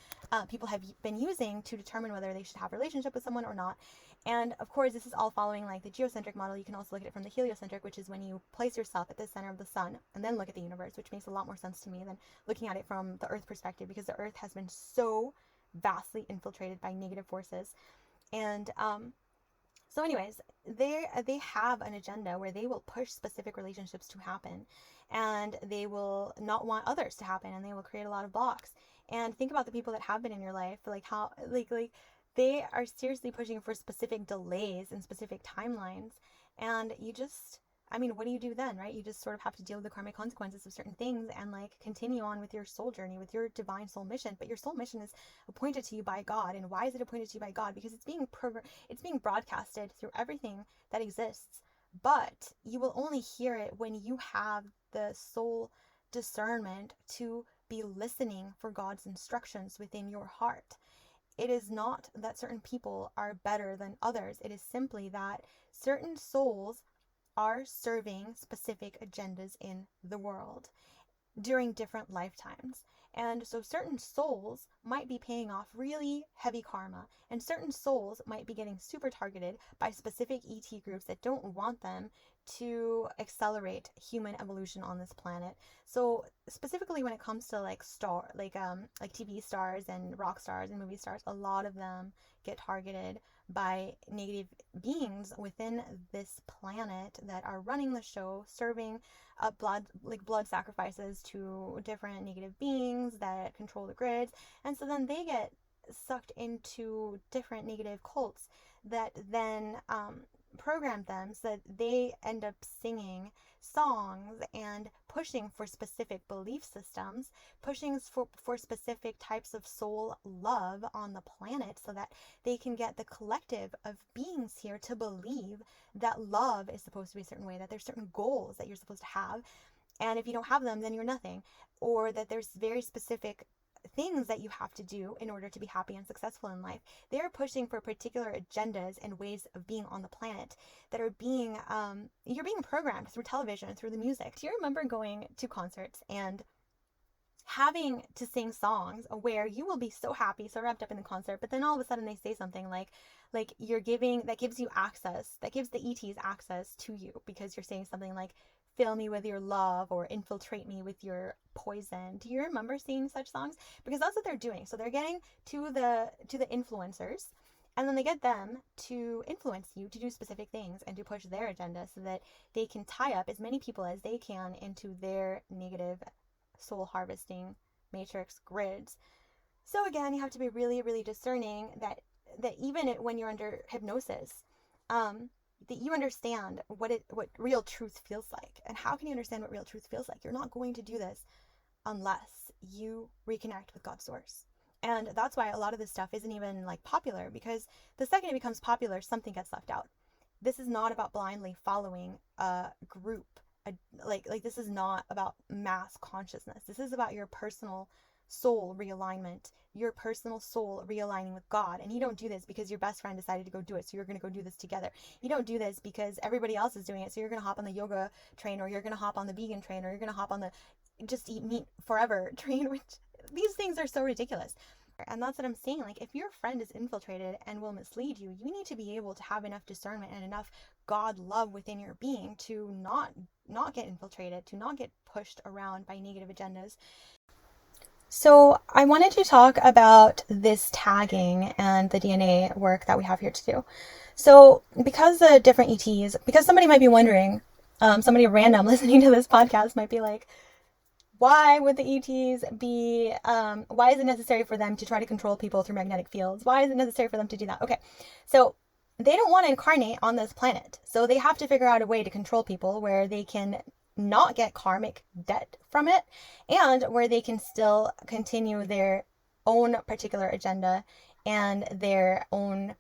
people have been using to determine whether they should have a relationship with someone or not. And of course, this is all following like the geocentric model. You can also look at it from the heliocentric, which is when you place yourself at the center of the sun and then look at the universe, which makes a lot more sense to me than looking at it from the Earth perspective, because the Earth has been so vastly infiltrated by negative forces. And so anyways, they have an agenda where they will push specific relationships to happen, and they will not want others to happen, and they will create a lot of blocks. And think about the people that have been in your life, like how like they are seriously pushing for specific delays and specific timelines, and you just, I mean, what do you do then, right? You just sort of have to deal with the karmic consequences of certain things and like continue on with your soul journey, with your divine soul mission. But your soul mission is appointed to you by God. And why is it appointed to you by God? Because it's being broadcasted through everything that exists. But you will only hear it when you have the soul discernment to be listening for God's instructions within your heart. It is not that certain people are better than others. It is simply that certain souls are serving specific agendas in the world during different lifetimes. And so certain souls might be paying off really heavy karma, and certain souls might be getting super targeted by specific ET groups that don't want them to accelerate human evolution on this planet. So specifically when it comes to like TV stars and rock stars and movie stars, a lot of them get targeted by negative beings within this planet that are running the show, serving up blood sacrifices to different negative beings that control the grids. And so then they get sucked into different negative cults that then program them so that they end up singing songs and pushing for specific belief systems, pushing for specific types of soul love on the planet, so that they can get the collective of beings here to believe that love is supposed to be a certain way, that there's certain goals that you're supposed to have, and if you don't have them, then you're nothing. Or that there's very specific things that you have to do in order to be happy and successful in life. They're pushing for particular agendas and ways of being on the planet that are being, you're being programmed through television, through the music. Do you remember going to concerts and having to sing songs where you will be so happy, so wrapped up in the concert, but then all of a sudden they say something like you're giving, that gives you access, that gives the ETs access to you, because you're saying something like, fill me with your love, or infiltrate me with your poison. Do you remember seeing such songs? Because that's what they're doing. So they're getting to the influencers, and then they get them to influence you to do specific things and to push their agenda so that they can tie up as many people as they can into their negative soul harvesting matrix grids. So again, you have to be really, really discerning that even when you're under hypnosis, that you understand what real truth feels like. And how can you understand what real truth feels like? You're not going to do this unless you reconnect with God's source. And that's why a lot of this stuff isn't even like popular, because the second it becomes popular, something gets left out. This is not about blindly following a group. Like this is not about mass consciousness. This is about your personal soul realignment, your personal soul realigning with God. And you don't do this because your best friend decided to go do it, so you're going to go do this together. You don't do this because everybody else is doing it, so you're going to hop on the yoga train, or you're going to hop on the vegan train, or you're going to hop on the just eat meat forever train, which these things are so ridiculous. And that's what I'm saying. Like, if your friend is infiltrated and will mislead you, you need to be able to have enough discernment and enough God love within your being to not get infiltrated, to not get pushed around by negative agendas. So I wanted to talk about this tagging and the DNA work that we have here to do. So because the different ETs, because somebody might be wondering, somebody random listening to this podcast might be like, why would the ETs be, why is it necessary for them to try to control people through magnetic fields? Why is it necessary for them to do that? Okay, so they don't want to incarnate on this planet. So they have to figure out a way to control people where they can not get karmic debt from it, and where they can still continue their own particular agenda and their own,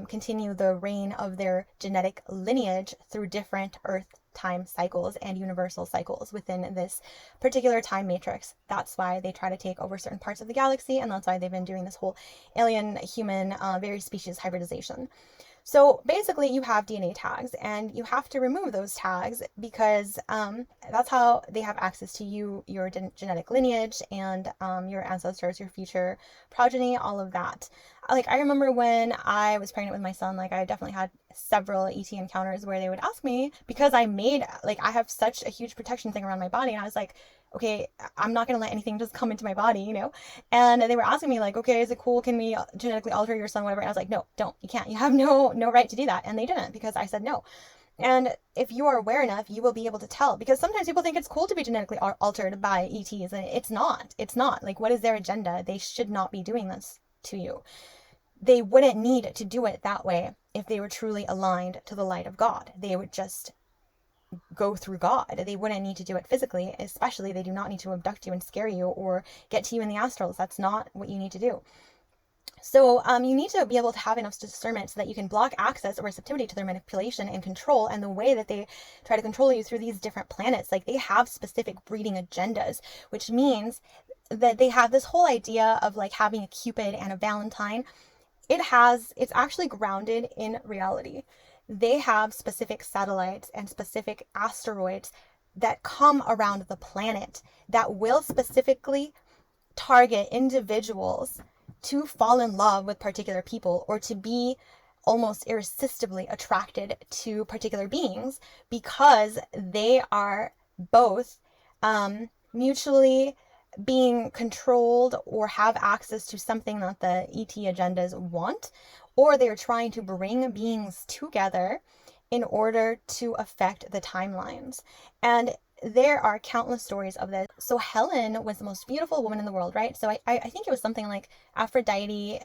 continue the reign of their genetic lineage through different Earth time cycles and universal cycles within this particular time matrix. That's why they try to take over certain parts of the galaxy, and that's why they've been doing this whole alien human various species hybridization. So basically you have DNA tags, and you have to remove those tags because that's how they have access to you, your genetic lineage, and your ancestors, your future progeny, all of that. Like, I remember when I was pregnant with my son, like, I definitely had several ET encounters where they would ask me, because I have such a huge protection thing around my body, and I was like, okay, I'm not going to let anything just come into my body, you know? And they were asking me like, okay, is it cool? Can we genetically alter your son, whatever? And I was like, no, don't, you can't, you have no right to do that. And they didn't, because I said no. And if you are aware enough, you will be able to tell, because sometimes people think it's cool to be genetically altered by ETs, and it's not. Like, what is their agenda? They should not be doing this to you. They wouldn't need to do it that way if they were truly aligned to the light of God. They would just go through God. They wouldn't need to do it physically, especially they do not need to abduct you and scare you or get to you in the astrals. That's not what you need to do. So you need to be able to have enough discernment so that you can block access or receptivity to their manipulation and control, and the way that they try to control you through these different planets. Like, they have specific breeding agendas, which means that they have this whole idea of like having a Cupid and a Valentine. It's actually grounded in reality. They have specific satellites and specific asteroids that come around the planet that will specifically target individuals to fall in love with particular people, or to be almost irresistibly attracted to particular beings, because they are both mutually being controlled or have access to something that the ET agendas want, or they're trying to bring beings together in order to affect the timelines. And there are countless stories of this. So Helen was the most beautiful woman in the world, right? So I think it was something like Aphrodite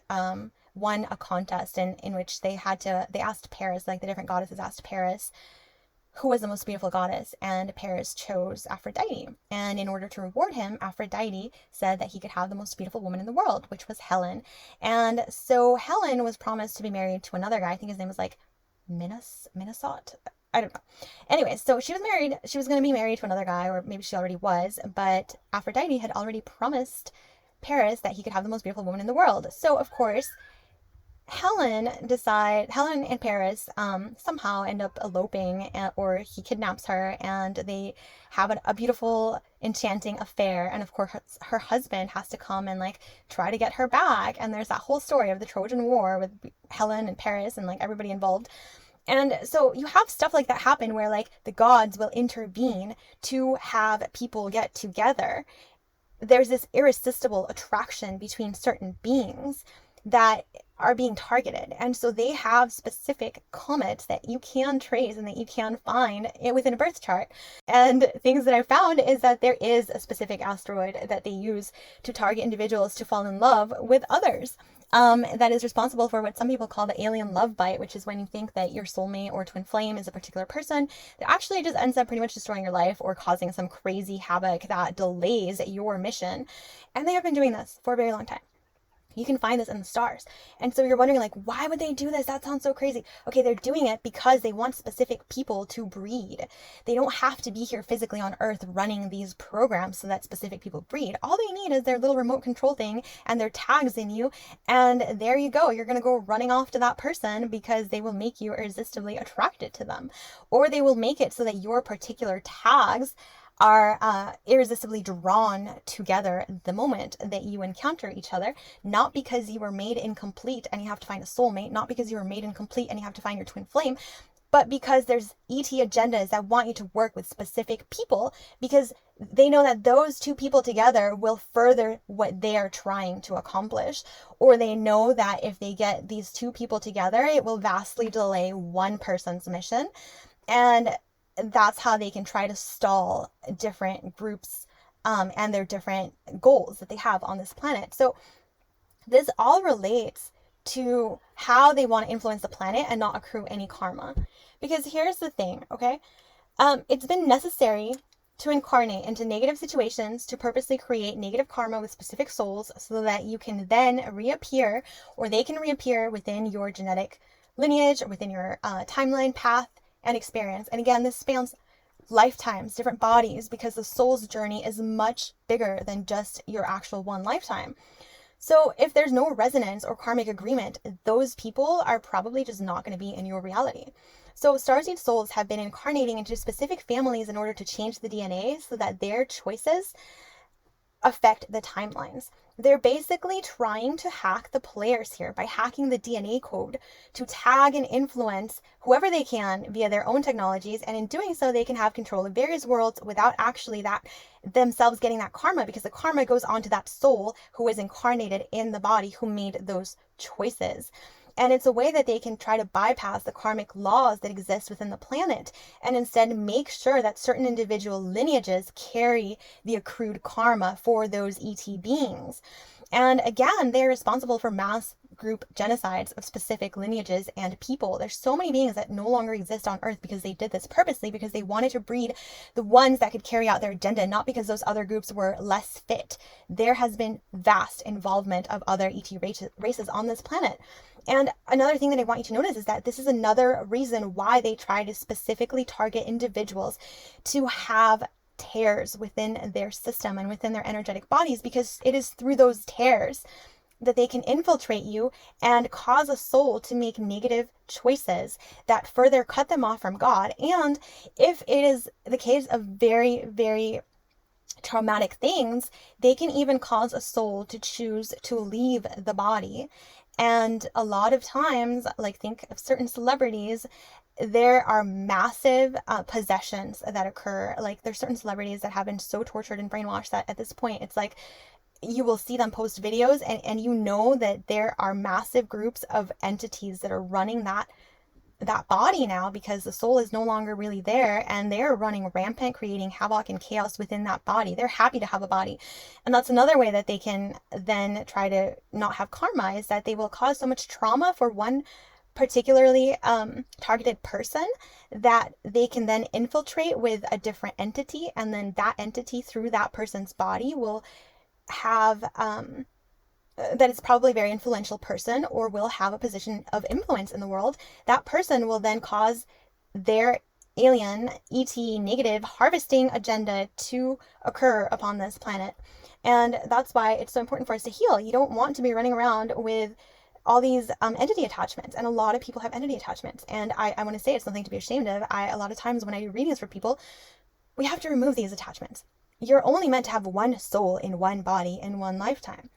won a contest in which they asked Paris, like the different goddesses asked Paris who was the most beautiful goddess, and Paris chose Aphrodite. And in order to reward him, Aphrodite said that he could have the most beautiful woman in the world, which was Helen. And so Helen was promised to be married to another guy. I think his name was like Minnesot. I don't know. Anyway, so she was married. She was going to be married to another guy, or maybe she already was, but Aphrodite had already promised Paris that he could have the most beautiful woman in the world. So of course, Helen and Paris somehow end up eloping, or he kidnaps her, and they have a beautiful, enchanting affair. And of course, her husband has to come and like try to get her back. And there's that whole story of the Trojan War with Helen and Paris and like everybody involved. And so you have stuff like that happen where like the gods will intervene to have people get together. There's this irresistible attraction between certain beings that are being targeted. And so they have specific comets that you can trace and that you can find within a birth chart. And things that I found is that there is a specific asteroid that they use to target individuals to fall in love with others. That is responsible for what some people call the alien love bite, which is when you think that your soulmate or twin flame is a particular person that actually just ends up pretty much destroying your life or causing some crazy havoc that delays your mission. And they have been doing this for a very long time. You can find this in the stars. And so you're wondering, like, why would they do this? That sounds so crazy. Okay, they're doing it because they want specific people to breed. They don't have to be here physically on Earth running these programs so that specific people breed. All they need is their little remote control thing and their tags in you. And there you go. You're going to go running off to that person because they will make you irresistibly attracted to them. Or they will make it so that your particular tags are irresistibly drawn together the moment that you encounter each other, not because you were made incomplete and you have to find a soulmate, not because you were made incomplete and you have to find your twin flame, but because there's ET agendas that want you to work with specific people because they know that those two people together will further what they are trying to accomplish. Or they know that if they get these two people together, it will vastly delay one person's mission. And that's how they can try to stall different groups and their different goals that they have on this planet. So this all relates to how they want to influence the planet and not accrue any karma. Because here's the thing, okay? It's been necessary to incarnate into negative situations to purposely create negative karma with specific souls so that you can then reappear, or they can reappear within your genetic lineage or within your timeline path and experience. And again, this spans lifetimes, different bodies, because the soul's journey is much bigger than just your actual one lifetime. So if there's no resonance or karmic agreement, those people are probably just not going to be in your reality. So starseed souls have been incarnating into specific families in order to change the DNA so that their choices affect the timelines. They're basically trying to hack the players here by hacking the DNA code to tag and influence whoever they can via their own technologies. And in doing so, they can have control of various worlds without actually that themselves getting that karma, because the karma goes on to that soul who is incarnated in the body who made those choices. And it's a way that they can try to bypass the karmic laws that exist within the planet and instead make sure that certain individual lineages carry the accrued karma for those ET beings. And again, they're responsible for mass group genocides of specific lineages and people. There's so many beings that no longer exist on Earth because they did this purposely, because they wanted to breed the ones that could carry out their agenda, not because those other groups were less fit. There has been vast involvement of other ET races on this planet. And another thing that I want you to notice is that this is another reason why they try to specifically target individuals to have tears within their system and within their energetic bodies, because it is through those tears that they can infiltrate you and cause a soul to make negative choices that further cut them off from God. And if it is the case of very, very traumatic things, they can even cause a soul to choose to leave the body. And a lot of times, like think of certain celebrities, there are massive possessions that occur. Like there's certain celebrities that have been so tortured and brainwashed that at this point, it's like you will see them post videos and you know that there are massive groups of entities that are running that body now, because the soul is no longer really there and they're running rampant, creating havoc and chaos within that body. They're happy to have a body. And that's another way that they can then try to not have karma, is that they will cause so much trauma for one particularly targeted person that they can then infiltrate with a different entity, and then that entity through that person's body will have that is probably a very influential person or will have a position of influence in the world. That person will then cause their alien ET negative harvesting agenda to occur upon this planet. And that's why it's so important for us to heal. You don't want to be running around with all these entity attachments, and a lot of people have entity attachments, and I want to say it's something to be ashamed of. A lot of times when I do readings for people, we have to remove these attachments. You're only meant to have one soul in one body in one lifetime.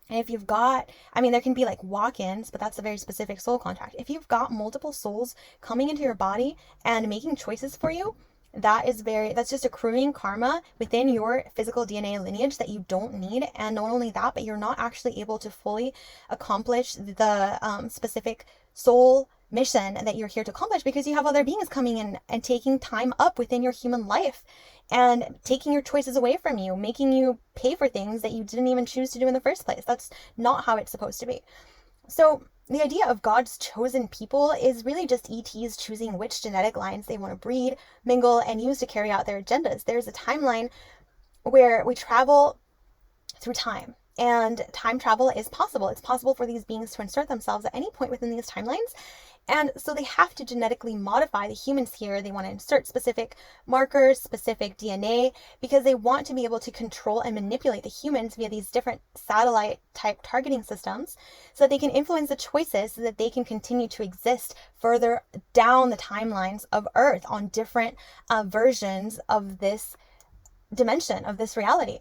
And if you've got, I mean, there can be like walk-ins, but that's a very specific soul contract. If you've got multiple souls coming into your body and making choices for you, that's just accruing karma within your physical DNA lineage that you don't need. And not only that, but you're not actually able to fully accomplish the specific soul mission that you're here to accomplish, because you have other beings coming in and taking time up within your human life and taking your choices away from you, making you pay for things that you didn't even choose to do in the first place. That's not how it's supposed to be. So the idea of God's chosen people is really just ETs choosing which genetic lines they want to breed, mingle, and use to carry out their agendas. There's a timeline where we travel through time, and time travel is possible. It's possible for these beings to insert themselves at any point within these timelines. And so they have to genetically modify the humans here. They want to insert specific markers, specific DNA, because they want to be able to control and manipulate the humans via these different satellite type targeting systems, so that they can influence the choices so that they can continue to exist further down the timelines of Earth on different versions of this dimension, of this reality.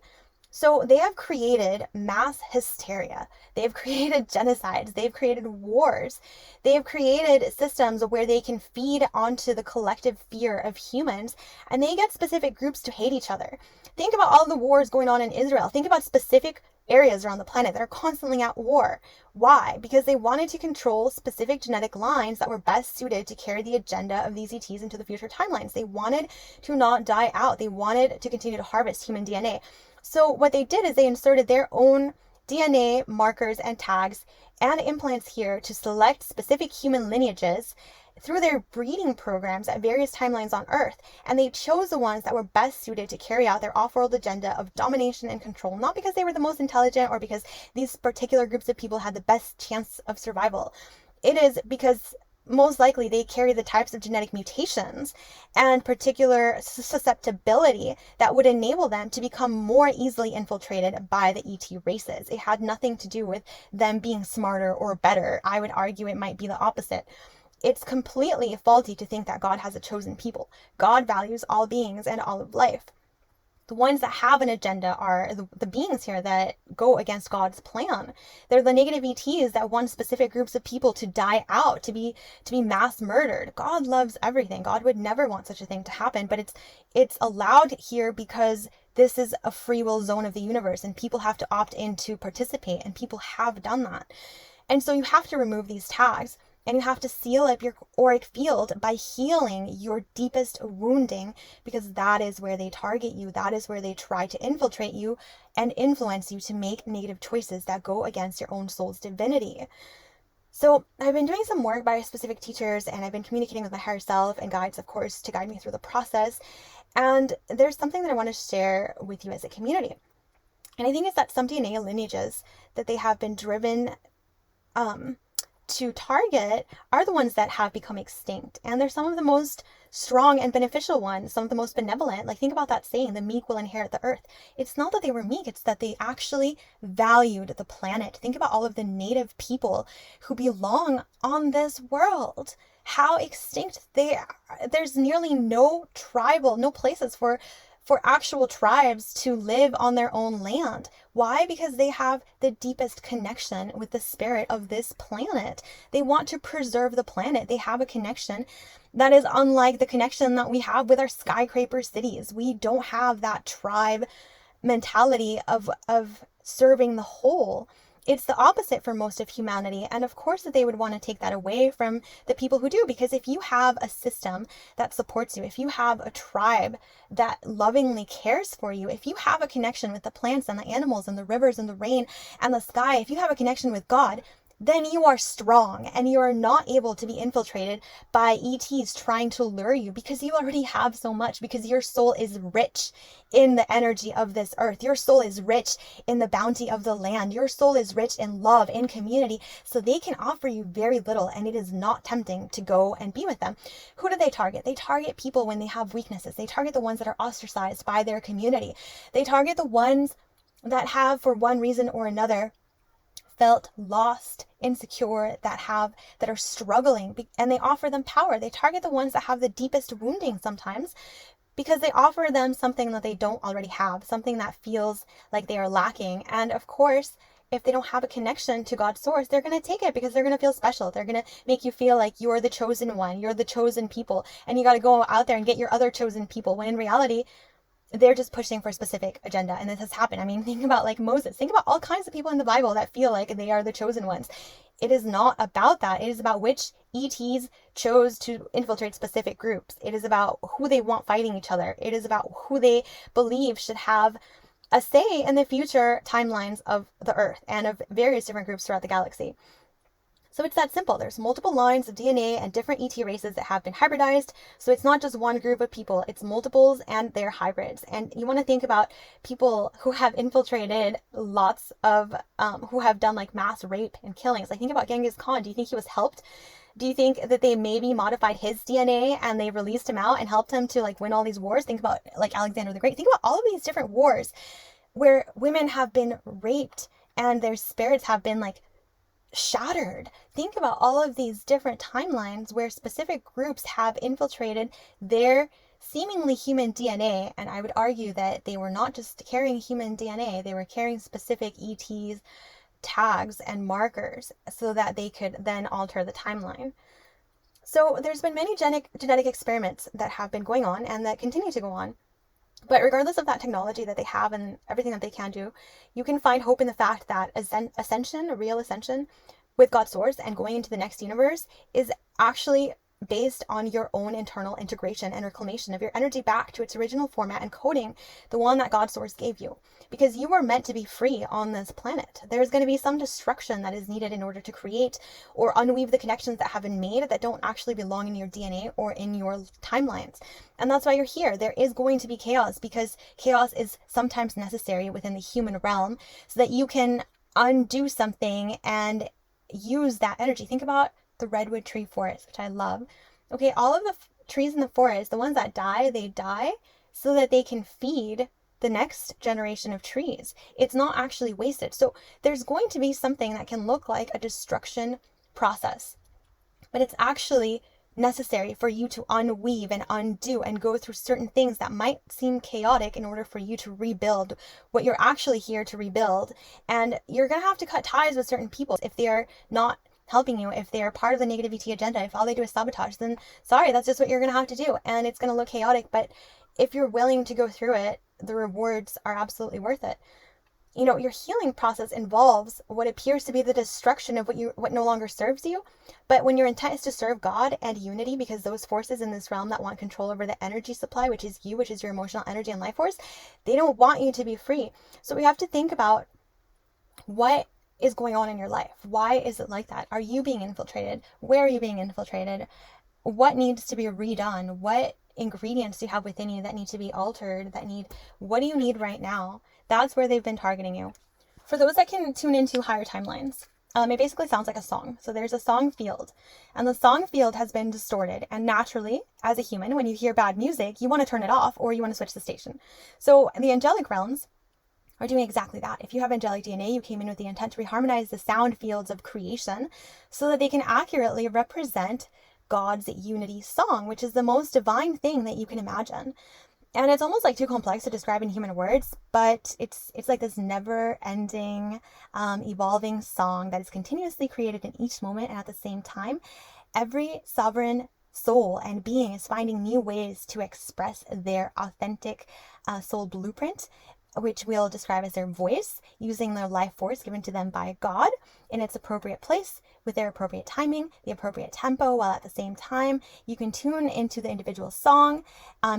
So they have created mass hysteria. They've created genocides. They've created wars. They've created systems where they can feed onto the collective fear of humans, and they get specific groups to hate each other. Think about all the wars going on in Israel. Think about specific areas around the planet that are constantly at war. Why? Because they wanted to control specific genetic lines that were best suited to carry the agenda of these ETs into the future timelines. They wanted to not die out. They wanted to continue to harvest human DNA. So what they did is they inserted their own DNA markers and tags and implants here to select specific human lineages through their breeding programs at various timelines on Earth. And they chose the ones that were best suited to carry out their off-world agenda of domination and control, not because they were the most intelligent or because these particular groups of people had the best chance of survival. It is because most likely they carry the types of genetic mutations and particular susceptibility that would enable them to become more easily infiltrated by the ET races. It had nothing to do with them being smarter or better. I would argue it might be the opposite. It's completely faulty to think that God has a chosen people. God values all beings and all of life. The ones that have an agenda are the beings here that go against God's plan. They're the negative ETs that want specific groups of people to die out, to be mass murdered. God loves everything. God would never want such a thing to happen, but it's allowed here because this is a free will zone of the universe, and people have to opt in to participate, and people have done that. And so you have to remove these tags. And you have to seal up your auric field by healing your deepest wounding, because that is where they target you. That is where they try to infiltrate you and influence you to make negative choices that go against your own soul's divinity. So I've been doing some work by specific teachers, and I've been communicating with my higher self and guides, of course, to guide me through the process. And there's something that I want to share with you as a community. And I think it's that some DNA lineages that they have been driven to target are the ones that have become extinct, and they're some of the most strong and beneficial ones, some of the most benevolent. Like, think about that saying, the meek will inherit the earth. It's not that they were meek, it's that they actually valued the planet. Think about all of the native people who belong on this world, how extinct they are. There's nearly no places for actual tribes to live on their own land. Why? Because they have the deepest connection with the spirit of this planet. They want to preserve the planet. They have a connection that is unlike the connection that we have with our skyscraper cities. We don't have that tribe mentality of serving the whole. It's the opposite for most of humanity. And of course that they would want to take that away from the people who do, because if you have a system that supports you, if you have a tribe that lovingly cares for you, if you have a connection with the plants and the animals and the rivers and the rain and the sky, if you have a connection with God, then you are strong and you are not able to be infiltrated by ETs trying to lure you, because you already have so much, because your soul is rich in the energy of this earth. Your soul is rich in the bounty of the land. Your soul is rich in love, in community. So they can offer you very little, and it is not tempting to go and be with them. Who do they target? They target people when they have weaknesses. They target the ones that are ostracized by their community. They target the ones that have, for one reason or another, felt lost, insecure, that are struggling, and they offer them power. They target the ones that have the deepest wounding sometimes, because they offer them something that they don't already have, something that feels like they are lacking. And of course, if they don't have a connection to God's source, they're going to take it because they're going to feel special. They're going to make you feel like you're the chosen one, you're the chosen people, and you got to go out there and get your other chosen people, when in reality, they're just pushing for a specific agenda. And this has happened. I mean, think about like Moses. Think about all kinds of people in the Bible that feel like they are the chosen ones. It is not about that. It is about which ETs chose to infiltrate specific groups. It is about who they want fighting each other. It is about who they believe should have a say in the future timelines of the Earth and of various different groups throughout the galaxy. So it's that simple. There's multiple lines of DNA and different ET races that have been hybridized. So it's not just one group of people, it's multiples and they're hybrids. And you want to think about people who have infiltrated lots of, who have done like mass rape and killings. Like think about Genghis Khan. Do you think he was helped? Do you think that they maybe modified his DNA and they released him out and helped him to like win all these wars? Think about like Alexander the Great. Think about all of these different wars where women have been raped and their spirits have been like shattered. Think about all of these different timelines where specific groups have infiltrated their seemingly human DNA. And I would argue that they were not just carrying human DNA, they were carrying specific ETs, tags, and markers so that they could then alter the timeline. So there's been many genetic experiments that have been going on and that continue to go on. But regardless of that technology that they have and everything that they can do, you can find hope in the fact that ascension, a real ascension with God's source and going into the next universe, is actually based on your own internal integration and reclamation of your energy back to its original format and coding, the one that God's source gave you. Because you were meant to be free on this planet. There's going to be some destruction that is needed in order to create or unweave the connections that have been made that don't actually belong in your DNA or in your timelines. And that's why you're here. There is going to be chaos, because chaos is sometimes necessary within the human realm so that you can undo something and use that energy. Think about the redwood tree forest, which I love. Okay, all of the trees in the forest, the ones that die, they die so that they can feed the next generation of trees. It's not actually wasted. So there's going to be something that can look like a destruction process, but it's actually necessary for you to unweave and undo and go through certain things that might seem chaotic in order for you to rebuild what you're actually here to rebuild. And you're going to have to cut ties with certain people if they are not helping you, if they're part of the negativity agenda, if all they do is sabotage, then sorry, that's just what you're going to have to do. And it's going to look chaotic, but if you're willing to go through it, the rewards are absolutely worth it. You know, your healing process involves what appears to be the destruction of what no longer serves you. But when your intent is to serve God and unity, because those forces in this realm that want control over the energy supply, which is you, which is your emotional energy and life force, they don't want you to be free. So we have to think about what is going on in your life. Why is it like that? Are you being infiltrated? Where are you being infiltrated? What needs to be redone? What ingredients do you have within you that need to be altered, what do you need right now? That's where they've been targeting you. For those that can tune into higher timelines, it basically sounds like a song. So there's a song field, and the song field has been distorted. And naturally, as a human, when you hear bad music, you want to turn it off or you want to switch the station. So the angelic realms are doing exactly that. If you have angelic DNA, you came in with the intent to reharmonize the sound fields of creation so that they can accurately represent God's unity song, which is the most divine thing that you can imagine. And it's almost like too complex to describe in human words, but it's like this never-ending, evolving song that is continuously created in each moment. And at the same time, every sovereign soul and being is finding new ways to express their authentic soul blueprint, which we'll describe as their voice, using their life force given to them by God in its appropriate place, with their appropriate timing, the appropriate tempo, while at the same time you can tune into the individual song,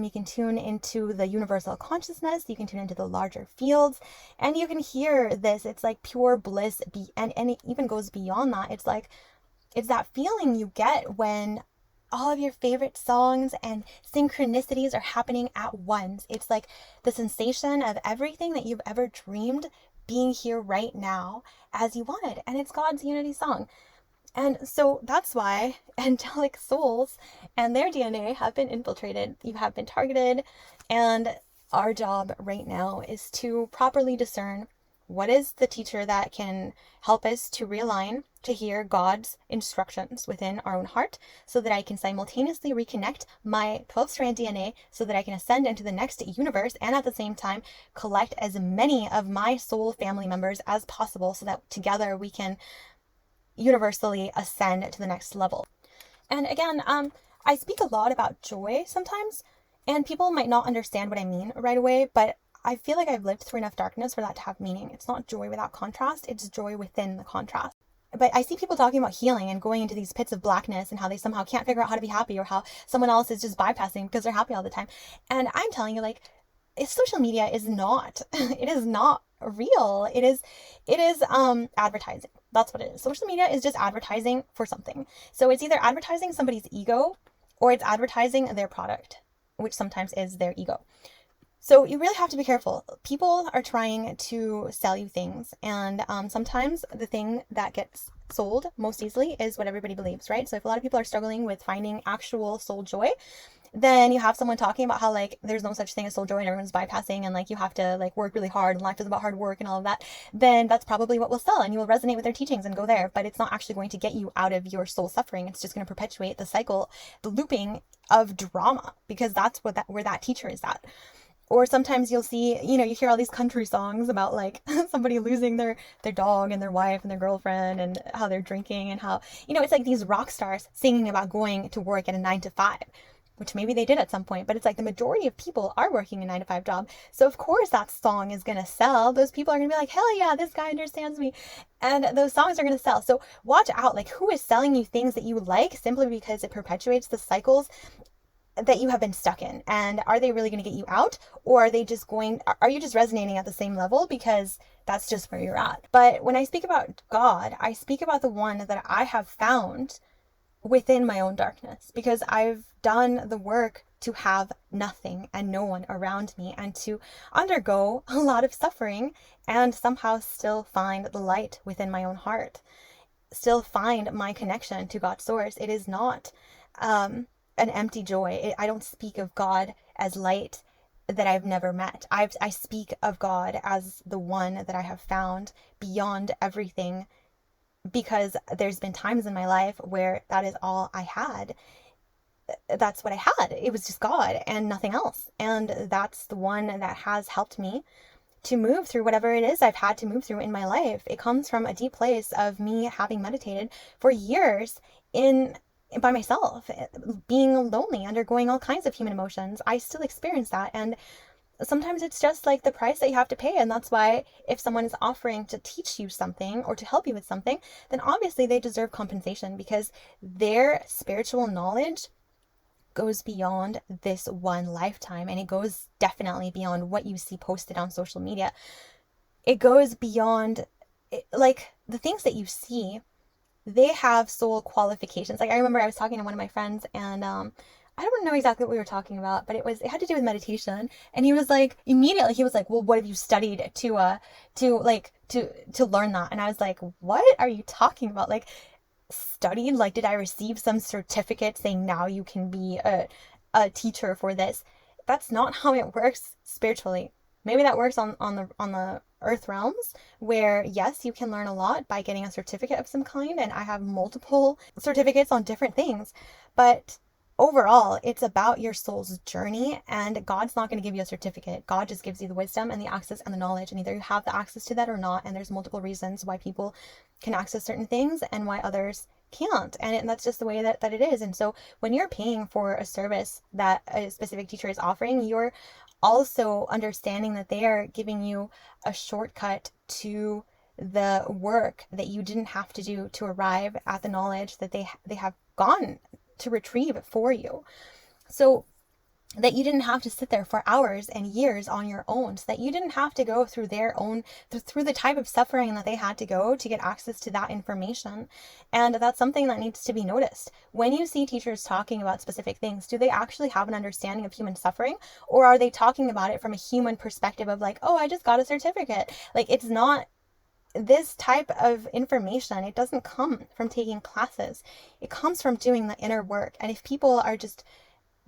you can tune into the universal consciousness, you can tune into the larger fields, and you can hear this. It's like pure bliss, and it even goes beyond that. It's that feeling you get when all of your favorite songs and synchronicities are happening at once. It's like the sensation of everything that you've ever dreamed being here right now as you wanted. And it's God's unity song. And so that's why angelic souls and their DNA have been infiltrated. You have been targeted. And our job right now is to properly discern What is the teacher that can help us to realign, to hear God's instructions within our own heart, so that I can simultaneously reconnect my 12-strand DNA so that I can ascend into the next universe, and at the same time collect as many of my soul family members as possible so that together we can universally ascend to the next level. And again, I speak a lot about joy sometimes, and people might not understand what I mean right away, but I feel like I've lived through enough darkness for that to have meaning. It's not joy without contrast, it's joy within the contrast. But I see people talking about healing and going into these pits of blackness and how they somehow can't figure out how to be happy, or how someone else is just bypassing because they're happy all the time. And I'm telling you, like, social media is not, it is not real. It is advertising. That's what it is. Social media is just advertising for something. So it's either advertising somebody's ego or it's advertising their product, which sometimes is their ego. So you really have to be careful. People are trying to sell you things, and sometimes the thing that gets sold most easily is what everybody believes, right? So if a lot of people are struggling with finding actual soul joy, then you have someone talking about how, like, there's no such thing as soul joy and everyone's bypassing, and like you have to like work really hard and life is about hard work and all of that, then that's probably what will sell and you will resonate with their teachings and go there. But it's not actually going to get you out of your soul suffering. It's just going to perpetuate the cycle, the looping of drama, because that's what where that teacher is at. Or sometimes you'll see, you hear all these country songs about like somebody losing their dog and their wife and their girlfriend and how they're drinking and how, it's like these rock stars singing about going to work at a 9 to 5, which maybe they did at some point, but it's like the majority of people are working a 9 to 5 job. So of course that song is going to sell. Those people are going to be like, hell yeah, this guy understands me. And those songs are going to sell. So watch out, like, who is selling you things that you like simply because it perpetuates the cycles that you have been stuck in. And are they really going to get you out, or are you just resonating at the same level because that's just where you're at? But when I speak about God, I speak about the one that I have found within my own darkness, because I've done the work to have nothing and no one around me, and to undergo a lot of suffering and somehow still find the light within my own heart, still find my connection to God's source. It is not an empty joy. I don't speak of God as light that I've never met. I speak of God as the one that I have found beyond everything, because there's been times in my life where that is all I had. That's what I had. It was just God and nothing else. And that's the one that has helped me to move through whatever it is I've had to move through in my life. It comes from a deep place of me having meditated for years by myself, being lonely, undergoing all kinds of human emotions. I still experience that, and sometimes it's just like the price that you have to pay. And that's why if someone is offering to teach you something or to help you with something, then obviously they deserve compensation, because their spiritual knowledge goes beyond this one lifetime, and it goes definitely beyond what you see posted on social media. It goes beyond, like, the things that you see, they have soul qualifications. Like, I remember I was talking to one of my friends, and I don't know exactly what we were talking about, but it had to do with meditation. And he was like, immediately he was like, well, what have you studied to learn that? And I was like, what are you talking about? Like, studied? Like, did I receive some certificate saying now you can be a teacher for this? That's not how it works spiritually. Maybe that works on the earth realms, where yes, you can learn a lot by getting a certificate of some kind, and I have multiple certificates on different things. But overall, it's about your soul's journey, and God's not going to give you a certificate. God just gives you the wisdom and the access and the knowledge, and either you have the access to that or not. And there's multiple reasons why people can access certain things and why others can't, and that's just the way that it is. And so when you're paying for a service that a specific teacher is offering, you're also understanding that they are giving you a shortcut to the work that you didn't have to do to arrive at the knowledge that they have gone to retrieve for you. So that you didn't have to sit there for hours and years on your own, so that you didn't have to go through through the type of suffering that they had to go to get access to that information. And that's something that needs to be noticed. When you see teachers talking about specific things, do they actually have an understanding of human suffering, or are they talking about it from a human perspective of like, oh, I just got a certificate? Like, it's not this type of information. It doesn't come from taking classes. It comes from doing the inner work. And if people are just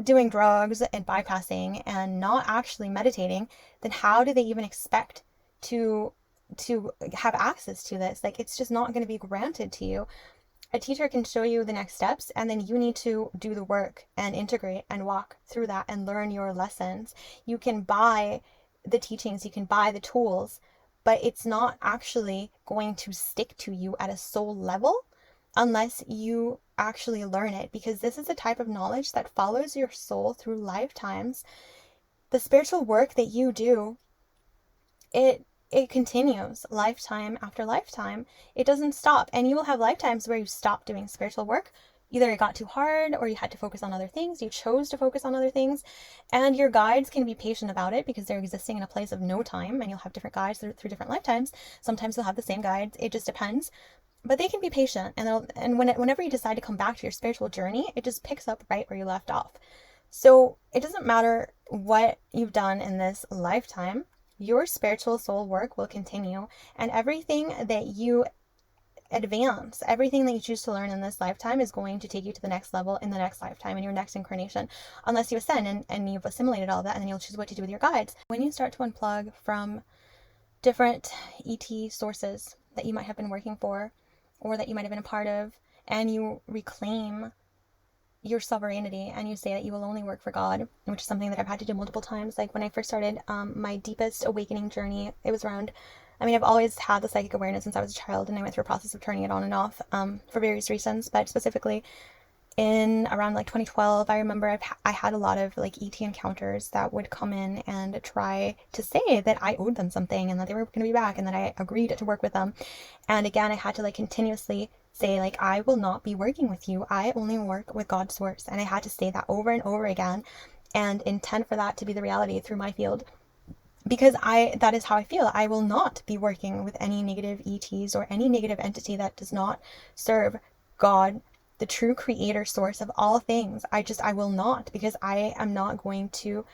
doing drugs and bypassing and not actually meditating, then how do they even expect to to have access to this. Like, it's just not going to be granted to you. A teacher can show you the next steps, and then you need to do the work and integrate and walk through that and learn your lessons. You can buy the teachings, you can buy the tools, but it's not actually going to stick to you at a soul level unless you actually learn it, because this is a type of knowledge that follows your soul through lifetimes. The spiritual work that you do, it continues lifetime after lifetime. It doesn't stop. And you will have lifetimes where you stop doing spiritual work. Either it got too hard, or you had to focus on other things. You chose to focus on other things. And your guides can be patient about it because they're existing in a place of no time, and you'll have different guides through different lifetimes. Sometimes you'll have the same guides. It just depends. But they can be patient. Whenever you decide to come back to your spiritual journey, it just picks up right where you left off. So it doesn't matter what you've done in this lifetime. Your spiritual soul work will continue, and everything that you advance, everything that you choose to learn in this lifetime is going to take you to the next level in the next lifetime, in your next incarnation, unless you ascend and you've assimilated all that, and then you'll choose what to do with your guides. When you start to unplug from different ET sources that you might have been working for, or that you might have been a part of, and you reclaim your sovereignty and you say that you will only work for God, which is something that I've had to do multiple times. Like when I first started my deepest awakening journey, it was around, I've always had the psychic awareness since I was a child, and I went through a process of turning it on and off for various reasons, but specifically in around like 2012, I remember I had a lot of like ET encounters that would come in and try to say that I owed them something and that they were going to be back and that I agreed to work with them. And again, I had to like continuously say, like, I will not be working with you. I only work with God's source. And I had to say that over and over again and intend for that to be the reality through my field. Because that is how I feel. I will not be working with any negative ETs or any negative entity that does not serve God, the true creator source of all things. I will not, because I am not going to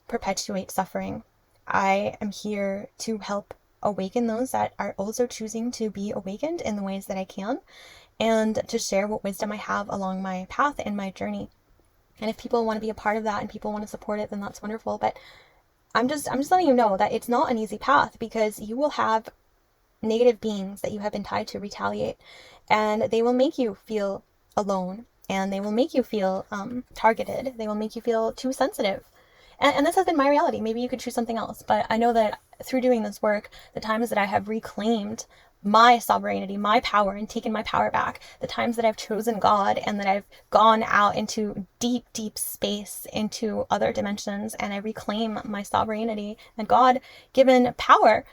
perpetuate suffering. I am here to help awaken those that are also choosing to be awakened in the ways that I can, and to share what wisdom I have along my path and my journey. And if people want to be a part of that and people want to support it, then that's wonderful. But I'm just letting you know that it's not an easy path, because you will have negative beings that you have been tied to retaliate, and they will make you feel alone, and they will make you feel targeted. They will make you feel too sensitive. And this has been my reality. Maybe you could choose something else, but I know that through doing this work, the times that I have reclaimed my sovereignty, my power, and taken my power back, the times that I've chosen God and that I've gone out into deep, deep space, into other dimensions, and I reclaim my sovereignty and God-given power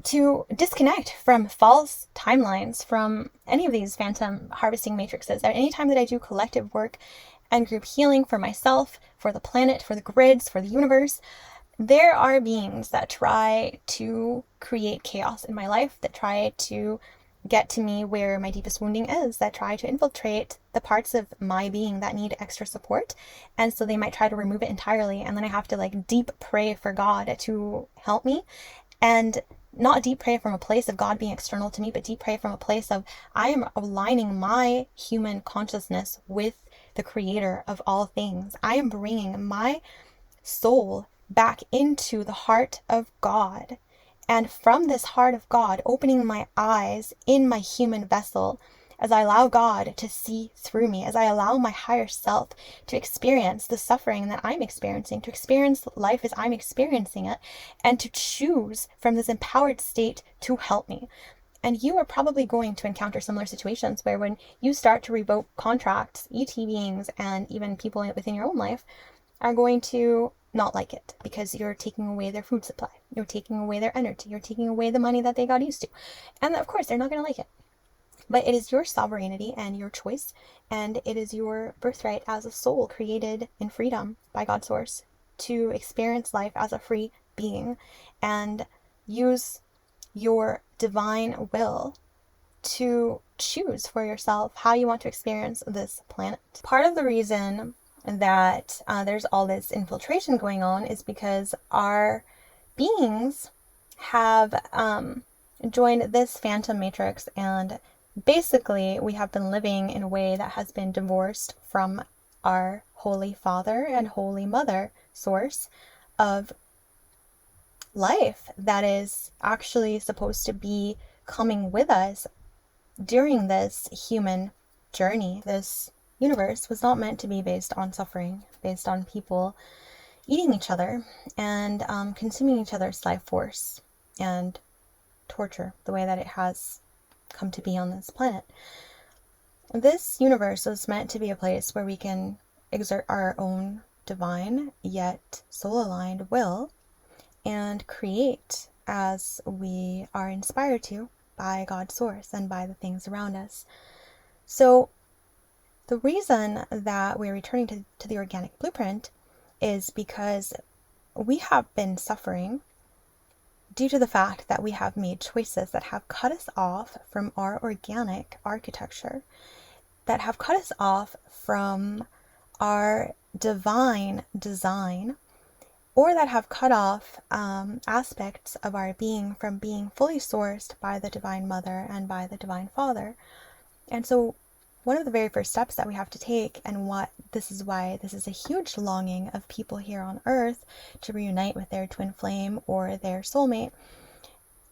to disconnect from false timelines, from any of these phantom harvesting matrices. At any time that I do collective work and group healing for myself, for the planet, for the grids, for the universe, there are beings that try to create chaos in my life, that try to get to me where my deepest wounding is, that try to infiltrate the parts of my being that need extra support. And so they might try to remove it entirely, and then I have to like deep pray for God to help me. And not deep pray from a place of God being external to me, but deep pray from a place of I am aligning my human consciousness with the creator of all things. I am bringing my soul back into the heart of God. And from this heart of God, opening my eyes in my human vessel, as I allow God to see through me, as I allow my higher self to experience the suffering that I'm experiencing, to experience life as I'm experiencing it, and to choose from this empowered state to help me. And you are probably going to encounter similar situations where when you start to revoke contracts, ET beings and even people within your own life are going to not like it, because you're taking away their food supply, you're taking away their energy, you're taking away the money that they got used to. And of course, they're not going to like it. But it is your sovereignty and your choice, and it is your birthright as a soul created in freedom by God's source to experience life as a free being and use your divine will to choose for yourself how you want to experience this planet. Part of the reason that there's all this infiltration going on is because our beings have joined this phantom matrix, and basically we have been living in a way that has been divorced from our Holy Father and Holy Mother source of life that is actually supposed to be coming with us during this human journey. This universe was not meant to be based on suffering, based on people eating each other and consuming each other's life force and torture the way that it has come to be on this planet. This universe was meant to be a place where we can exert our own divine yet soul-aligned will and create as we are inspired to by God's source and by the things around us. So the reason that we're returning to the organic blueprint is because we have been suffering due to the fact that we have made choices that have cut us off from our organic architecture, that have cut us off from our divine design, or that have cut off aspects of our being from being fully sourced by the Divine Mother and by the Divine Father. And so one of the very first steps that we have to take, and this is why this is a huge longing of people here on Earth to reunite with their twin flame or their soulmate,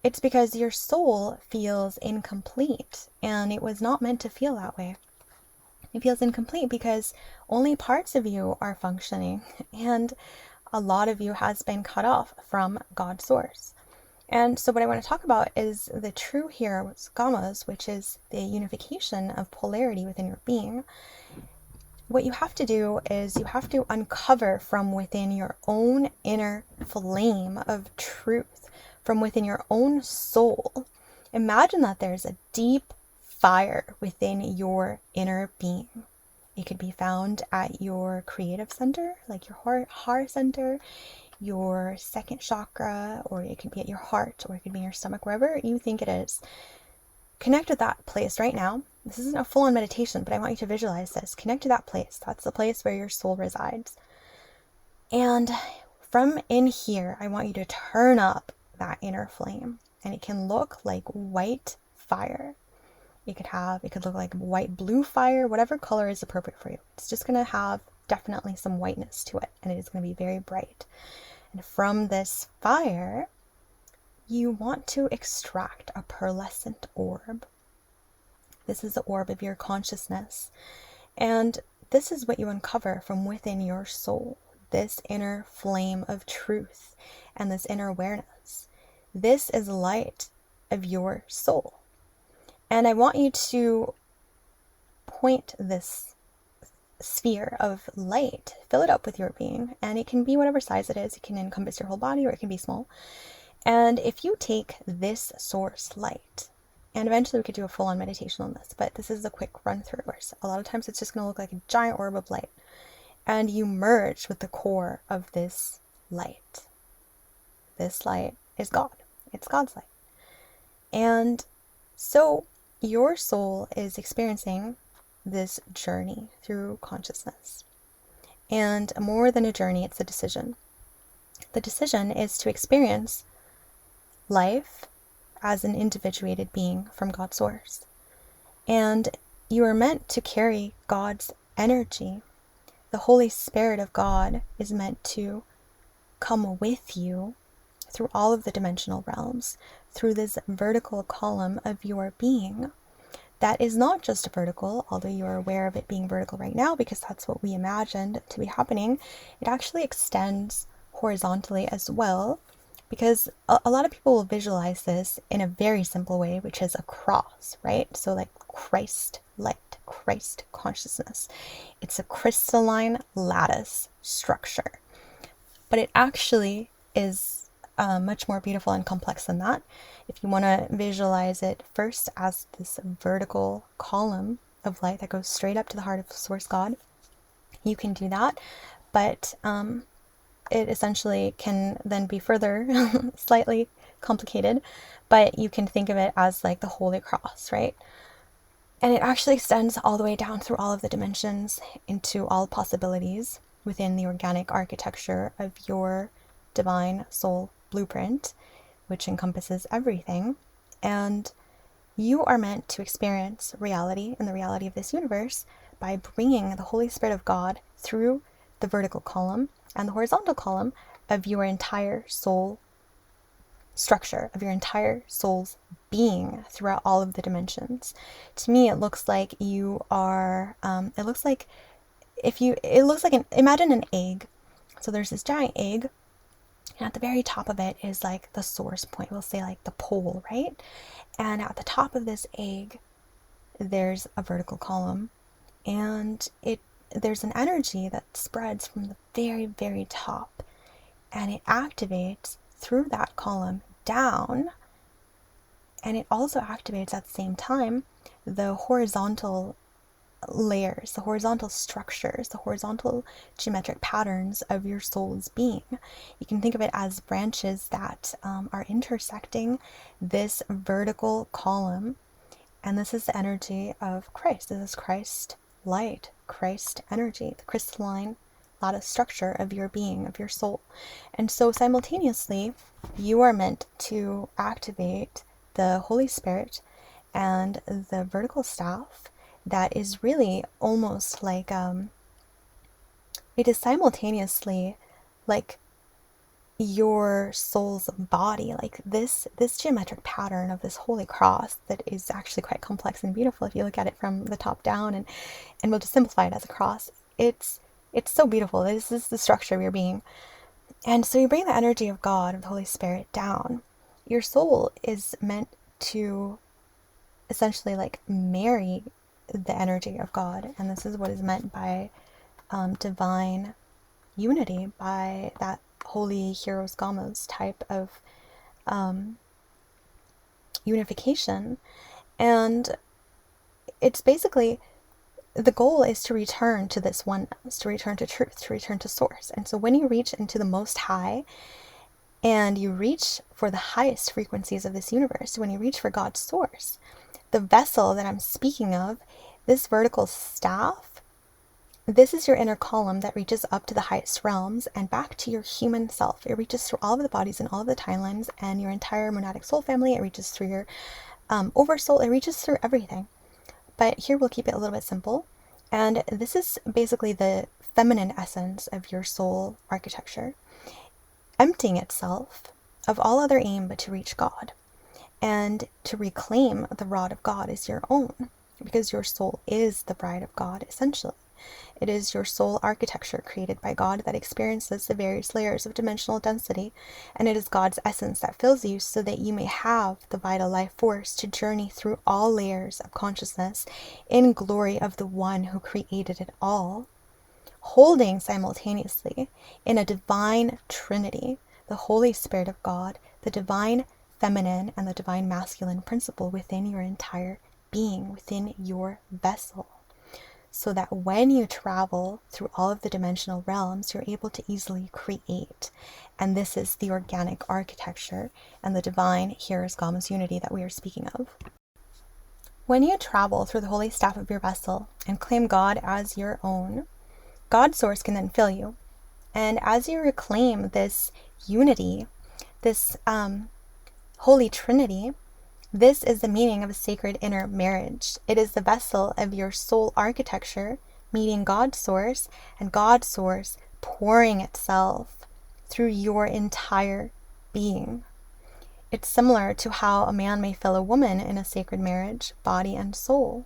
it's because your soul feels incomplete, and it was not meant to feel that way. It feels incomplete because only parts of you are functioning, and a lot of you has been cut off from God's source. And so what I want to talk about is the true Hieros Games, which is the unification of polarity within your being. What you have to do is you have to uncover from within your own inner flame of truth, from within your own soul. Imagine that there's a deep fire within your inner being. It could be found at your creative center, like your heart center, your second chakra, or it could be at your heart, or it could be in your stomach, wherever you think it is. Connect with that place right now. This isn't a full-on meditation, but I want you to visualize this. Connect to that place. That's the place where your soul resides. And from in here, I want you to turn up that inner flame, and it can look like white fire. It could look like white blue fire, whatever color is appropriate for you. It's just going to have definitely some whiteness to it, and it is going to be very bright. And from this fire, you want to extract a pearlescent orb. This is the orb of your consciousness. And this is what you uncover from within your soul, this inner flame of truth and this inner awareness. This is light of your soul. And I want you to point this sphere of light, fill it up with your being, and it can be whatever size it is. It can encompass your whole body, or it can be small. And if you take this source light, and eventually we could do a full-on meditation on this, but this is a quick run through, where a lot of times it's just going to look like a giant orb of light, and you merge with the core of this light. This light is God. It's God's light. And so your soul is experiencing this journey through consciousness. And more than a journey, it's a decision. The decision is to experience life as an individuated being from God's source. And you are meant to carry God's energy. The Holy Spirit of God is meant to come with you through all of the dimensional realms, through this vertical column of your being. That is not just vertical, although you are aware of it being vertical right now because that's what we imagined to be happening. It actually extends horizontally as well, because a lot of people will visualize this in a very simple way, which is a cross, right? So like Christ light, Christ consciousness. It's a crystalline lattice structure, but it actually is much more beautiful and complex than that. If you want to visualize it first as this vertical column of light that goes straight up to the heart of Source God, you can do that, but it essentially can then be further slightly complicated, but you can think of it as like the Holy Cross, right? And it actually extends all the way down through all of the dimensions into all possibilities within the organic architecture of your divine soul blueprint, which encompasses everything. And you are meant to experience reality and the reality of this universe by bringing the Holy Spirit of God through the vertical column and the horizontal column of your entire soul structure of your entire soul's being throughout all of the dimensions. To me, it looks like you are, imagine an egg. So there's this giant egg, and at the very top of it is like the source point. We'll say like the pole, right? And at the top of this egg, there's a vertical column, and there's an energy that spreads from the very, very top, and it activates through that column down, and it also activates at the same time the horizontal layers, the horizontal structures, the horizontal geometric patterns of your soul's being. You can think of it as branches that are intersecting this vertical column, and this is the energy of Christ. This is Christ light, Christ energy, the crystalline lattice structure of your being, of your soul. And so simultaneously, you are meant to activate the Holy Spirit and the vertical staff that is really almost like, it is simultaneously like your soul's body, like this geometric pattern of this holy cross that is actually quite complex and beautiful if you look at it from the top down, and we'll just simplify it as a cross. It's so beautiful. This is the structure of your being. And so you bring the energy of God, of the Holy Spirit, down. Your soul is meant to essentially like marry the energy of God, and this is what is meant by divine unity, by that holy Hieros Games type of unification. And it's basically, the goal is to return to this oneness, to return to truth, to return to source. And so when you reach into the Most High and you reach for the highest frequencies of this universe, when you reach for God's source, the vessel that I'm speaking of, this vertical staff, this is your inner column that reaches up to the highest realms and back to your human self. It reaches through all of the bodies and all of the timelines and your entire monadic soul family. It reaches through your oversoul. It reaches through everything. But here we'll keep it a little bit simple. And this is basically the feminine essence of your soul architecture, emptying itself of all other aim but to reach God and to reclaim the rod of God as your own, because your soul is the bride of God, essentially. It is your soul architecture created by God that experiences the various layers of dimensional density, and it is God's essence that fills you so that you may have the vital life force to journey through all layers of consciousness in glory of the one who created it all, holding simultaneously in a divine trinity the Holy Spirit of God, the divine feminine and the divine masculine principle within your entire being, within your vessel, so that when you travel through all of the dimensional realms, you're able to easily create. And this is the organic architecture and the divine Hieros Games unity that we are speaking of. When you travel through the holy staff of your vessel and claim God as your own, God's source can then fill you. And as you reclaim this unity, this Holy Trinity, this is the meaning of a sacred inner marriage. It is the vessel of your soul architecture meeting God's source, and God's source pouring itself through your entire being. It's similar to how a man may fill a woman in a sacred marriage, body and soul.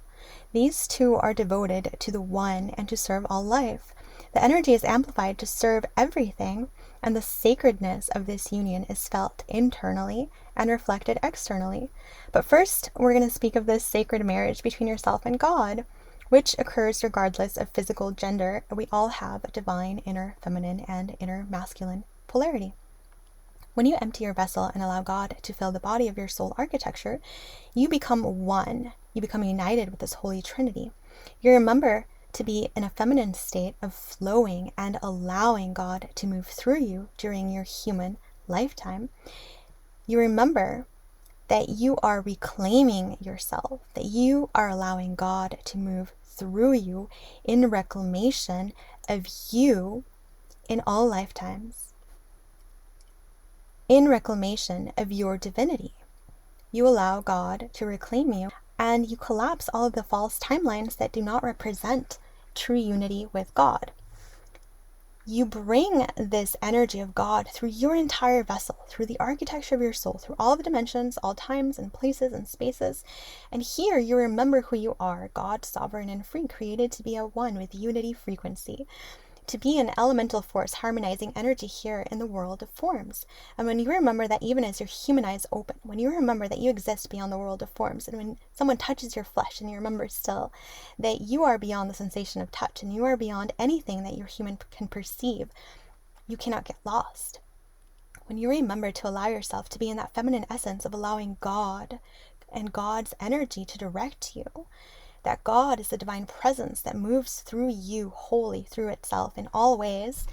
These two are devoted to the one and to serve all life. The energy is amplified to serve everything, and the sacredness of this union is felt internally and reflected externally. But first, we're going to speak of this sacred marriage between yourself and God, which occurs regardless of physical gender. We all have a divine inner feminine and inner masculine polarity. When you empty your vessel and allow God to fill the body of your soul architecture, you become one. You become united with this Holy Trinity. You remember to be in a feminine state of flowing and allowing God to move through you during your human lifetime. You remember that you are reclaiming yourself, that you are allowing God to move through you in reclamation of you in all lifetimes, in reclamation of your divinity. You allow God to reclaim you, and you collapse all of the false timelines that do not represent true unity with God. You bring this energy of God through your entire vessel, through the architecture of your soul, through all the dimensions, all times and places and spaces. And here you remember who you are, God, sovereign and free, created to be at one with unity frequency, to be an elemental force harmonizing energy here in the world of forms. And when you remember that even as your human eyes open, when you remember that you exist beyond the world of forms, and when someone touches your flesh and you remember still that you are beyond the sensation of touch and you are beyond anything that your human can perceive, you cannot get lost. When you remember to allow yourself to be in that feminine essence of allowing God and God's energy to direct you, that God is the divine presence that moves through you wholly, through itself in all ways,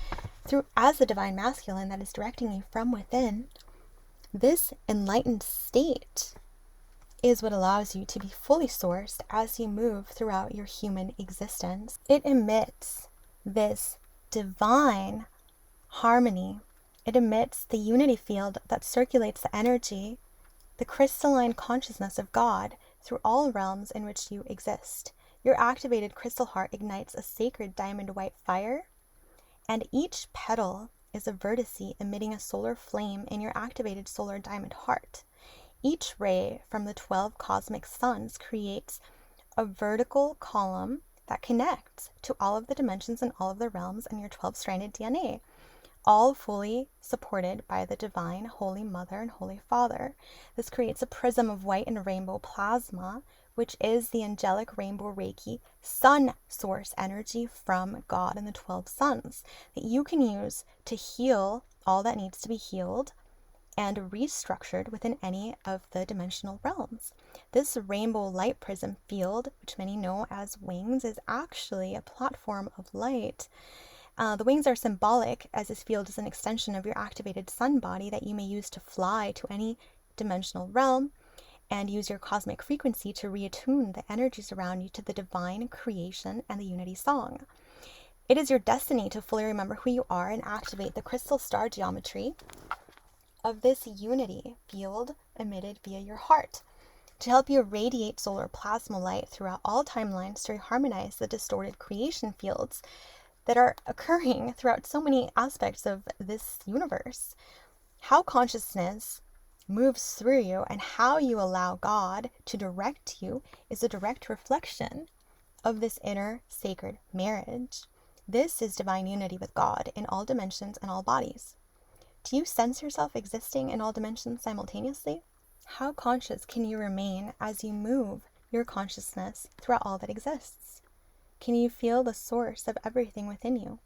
through as the divine masculine that is directing you from within, this enlightened state is what allows you to be fully sourced as you move throughout your human existence. It emits this divine harmony. It emits the unity field that circulates the energy, the crystalline consciousness of God through all realms in which you exist. Your activated crystal heart ignites a sacred diamond white fire, and each petal is a vertice emitting a solar flame in your activated solar diamond heart. Each ray from the 12 cosmic suns creates a vertical column that connects to all of the dimensions and all of the realms and your 12-stranded DNA, all fully supported by the divine Holy Mother and Holy Father. This creates a prism of white and rainbow plasma, which is the angelic rainbow Reiki sun source energy from God and the 12 suns that you can use to heal all that needs to be healed and restructured within any of the dimensional realms. This rainbow light prism field, which many know as wings, is actually a platform of light. The wings are symbolic, as this field is an extension of your activated sun body that you may use to fly to any dimensional realm and use your cosmic frequency to reattune the energies around you to the divine creation and the unity song. It is your destiny to fully remember who you are and activate the crystal star geometry of this unity field emitted via your heart to help you radiate solar plasma light throughout all timelines to harmonize the distorted creation fields that are occurring throughout so many aspects of this universe. How consciousness moves through you and how you allow God to direct you is a direct reflection of this inner sacred marriage. This is divine unity with God in all dimensions and all bodies. Do you sense yourself existing in all dimensions simultaneously? How conscious can you remain as you move your consciousness throughout all that exists? Can you feel the source of everything within you?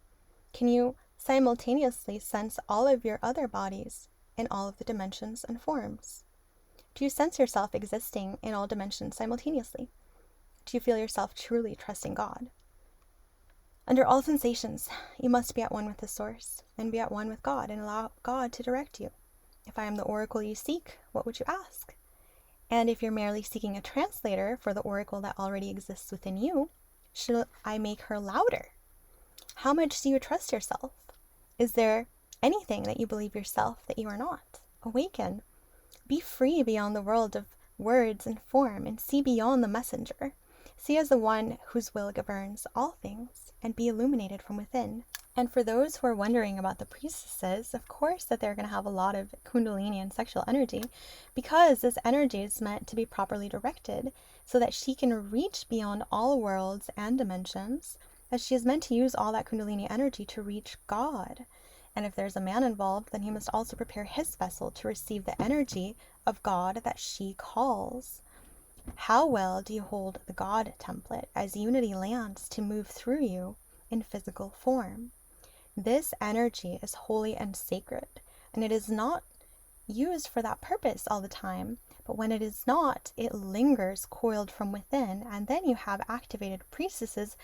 Can you simultaneously sense all of your other bodies in all of the dimensions and forms? Do you sense yourself existing in all dimensions simultaneously? Do you feel yourself truly trusting God? Under all sensations, you must be at one with the source and be at one with God and allow God to direct you. If I am the oracle you seek, what would you ask? And if you're merely seeking a translator for the oracle that already exists within you, should I make her louder? How much do you trust yourself? Is there anything that you believe yourself that you are not? Awaken. Be free beyond the world of words and form and see beyond the messenger. See as the one whose will governs all things and be illuminated from within. And for those who are wondering about the priestesses, of course that they're going to have a lot of kundalini and sexual energy because this energy is meant to be properly directed so that she can reach beyond all worlds and dimensions, as she is meant to use all that kundalini energy to reach God. And if there's a man involved, then he must also prepare his vessel to receive the energy of God that she calls. How well do you hold the God template as unity lands to move through you in physical form? This energy is holy and sacred, and it is not used for that purpose all the time, but when it is not, it lingers coiled from within, and then you have activated priestesses.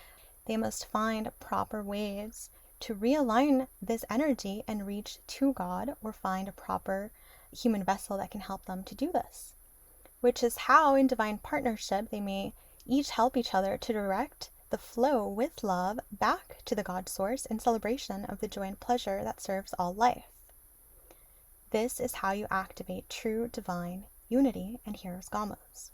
They must find proper ways to realign this energy and reach to God, or find a proper human vessel that can help them to do this, which is how in divine partnership they may each help each other to direct the flow with love back to the God source in celebration of the joy and pleasure that serves all life. This is how you activate true divine unity and Hieros Games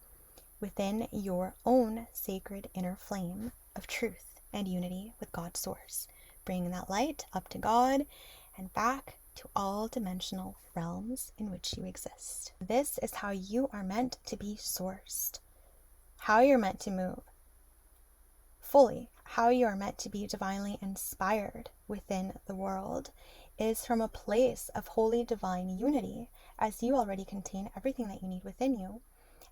within your own sacred inner flame of truth and unity with God's source. bringing that light up to God and back to all dimensional realms in which you exist. This is how you are meant to be sourced, how you're meant to move fully, how you are meant to be divinely inspired within the world is from a place of holy divine unity, as you already contain everything that you need within you.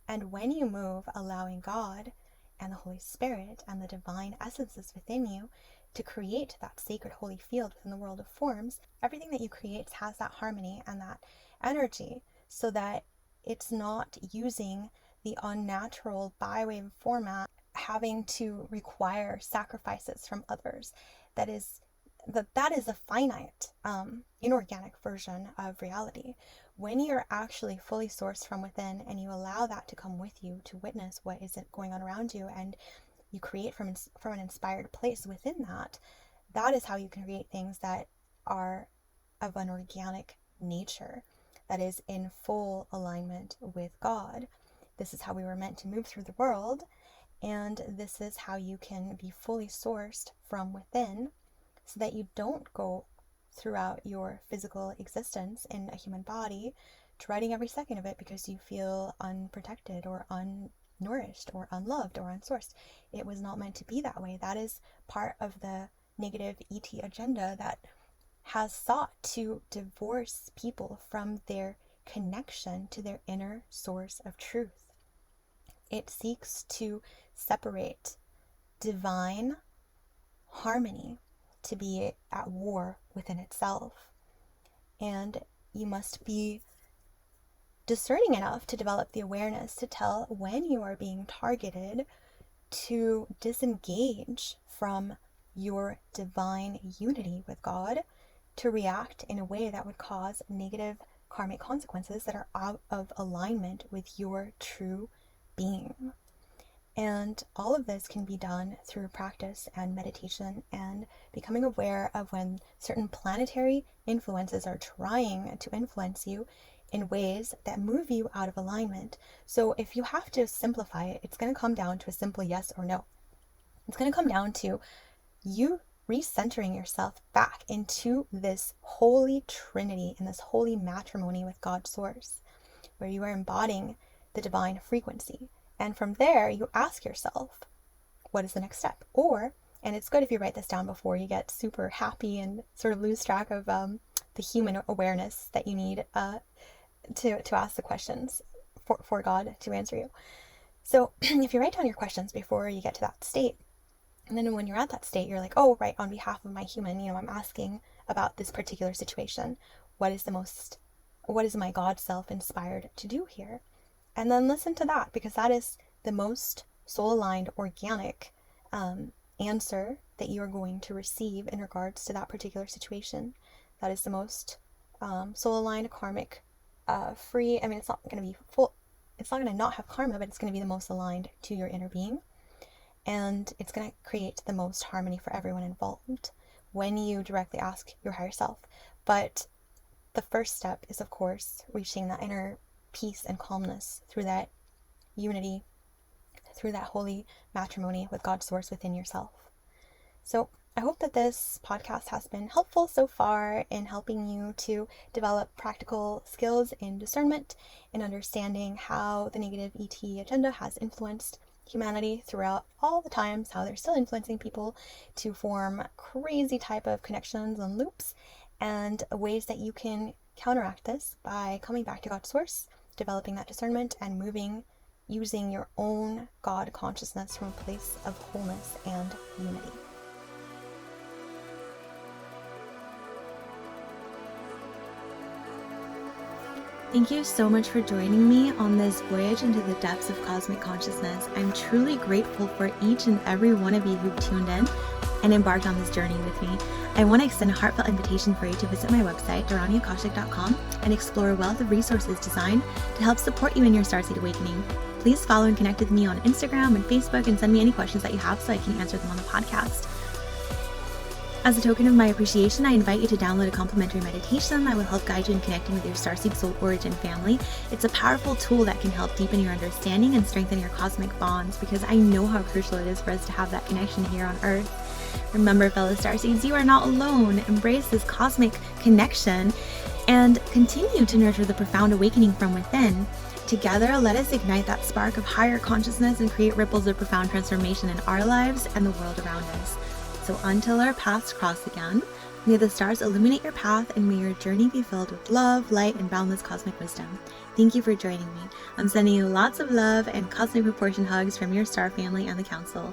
And when you move, allowing God and the Holy Spirit and the divine essences within you to create that sacred holy field within the world of forms, everything that you create has that harmony and that energy, so that it's not using the unnatural bywave format, having to require sacrifices from others. That is a finite, inorganic version of reality. When you're actually fully sourced from within and you allow that to come with you to witness what is going on around you, and you create from an inspired place within that, that is how you can create things that are of an organic nature, that is in full alignment with God. This is how we were meant to move through the world, and this is how you can be fully sourced from within, so that you don't go throughout your physical existence in a human body dreading every second of it because you feel unprotected or unnourished or unloved or unsourced. It was not meant to be that way. That is part of the negative ET agenda that has sought to divorce people from their connection to their inner source of truth. It seeks to separate divine harmony to be at war within itself. And you must be discerning enough to develop the awareness to tell when you are being targeted to disengage from your divine unity with God, to react in a way that would cause negative karmic consequences that are out of alignment with your true being. And all of this can be done through practice and meditation and becoming aware of when certain planetary influences are trying to influence you in ways that move you out of alignment. So if you have to simplify it, it's going to come down to a simple yes or no. It's going to come down to you recentering yourself back into this Holy Trinity and this holy matrimony with God's source, where you are embodying the divine frequency. And from there, you ask yourself, what is the next step? Or, and it's good if you write this down before you get super happy and sort of lose track of the human awareness that you need to ask the questions for God to answer you. So if you write down your questions before you get to that state, and then when you're at that state, you're like, oh, right, on behalf of my human, I'm asking about this particular situation. What is my God self inspired to do here? And then listen to that, because that is the most soul-aligned, organic answer that you are going to receive in regards to that particular situation. That is the most soul-aligned, karmic, free. I mean, it's not going to be full. It's not going to not have karma, but it's going to be the most aligned to your inner being. And it's going to create the most harmony for everyone involved when you directly ask your higher self. But the first step is, of course, reaching that inner peace and calmness through that unity, through that holy matrimony with God's source within yourself. So I hope that this podcast has been helpful so far in helping you to develop practical skills in discernment and understanding how the negative ET agenda has influenced humanity throughout all the times, how they're still influencing people to form crazy type of connections and loops, and ways that you can counteract this by coming back to God's source, developing that discernment, and moving using your own God consciousness from a place of wholeness and unity. Thank you so much for joining me on this voyage into the depths of cosmic consciousness. I'm truly grateful for each and every one of you who've tuned in and embarked on this journey with me. I want to extend a heartfelt invitation for you to visit my website, dharaniakashic.com, and explore a wealth of resources designed to help support you in your starseed awakening. Please follow and connect with me on Instagram and Facebook, and send me any questions that you have so I can answer them on the podcast. As a token of my appreciation, I invite you to download a complimentary meditation that will help guide you in connecting with your starseed soul origin family. It's a powerful tool that can help deepen your understanding and strengthen your cosmic bonds, because I know how crucial it is for us to have that connection here on Earth. Remember, fellow starseeds, you are not alone. Embrace this cosmic connection and continue to nurture the profound awakening from within. Together, let us ignite that spark of higher consciousness and create ripples of profound transformation in our lives and the world around us. So until our paths cross again, may the stars illuminate your path and may your journey be filled with love, light, and boundless cosmic wisdom. Thank you for joining me. I'm sending you lots of love and cosmic proportion hugs from your star family and the Council.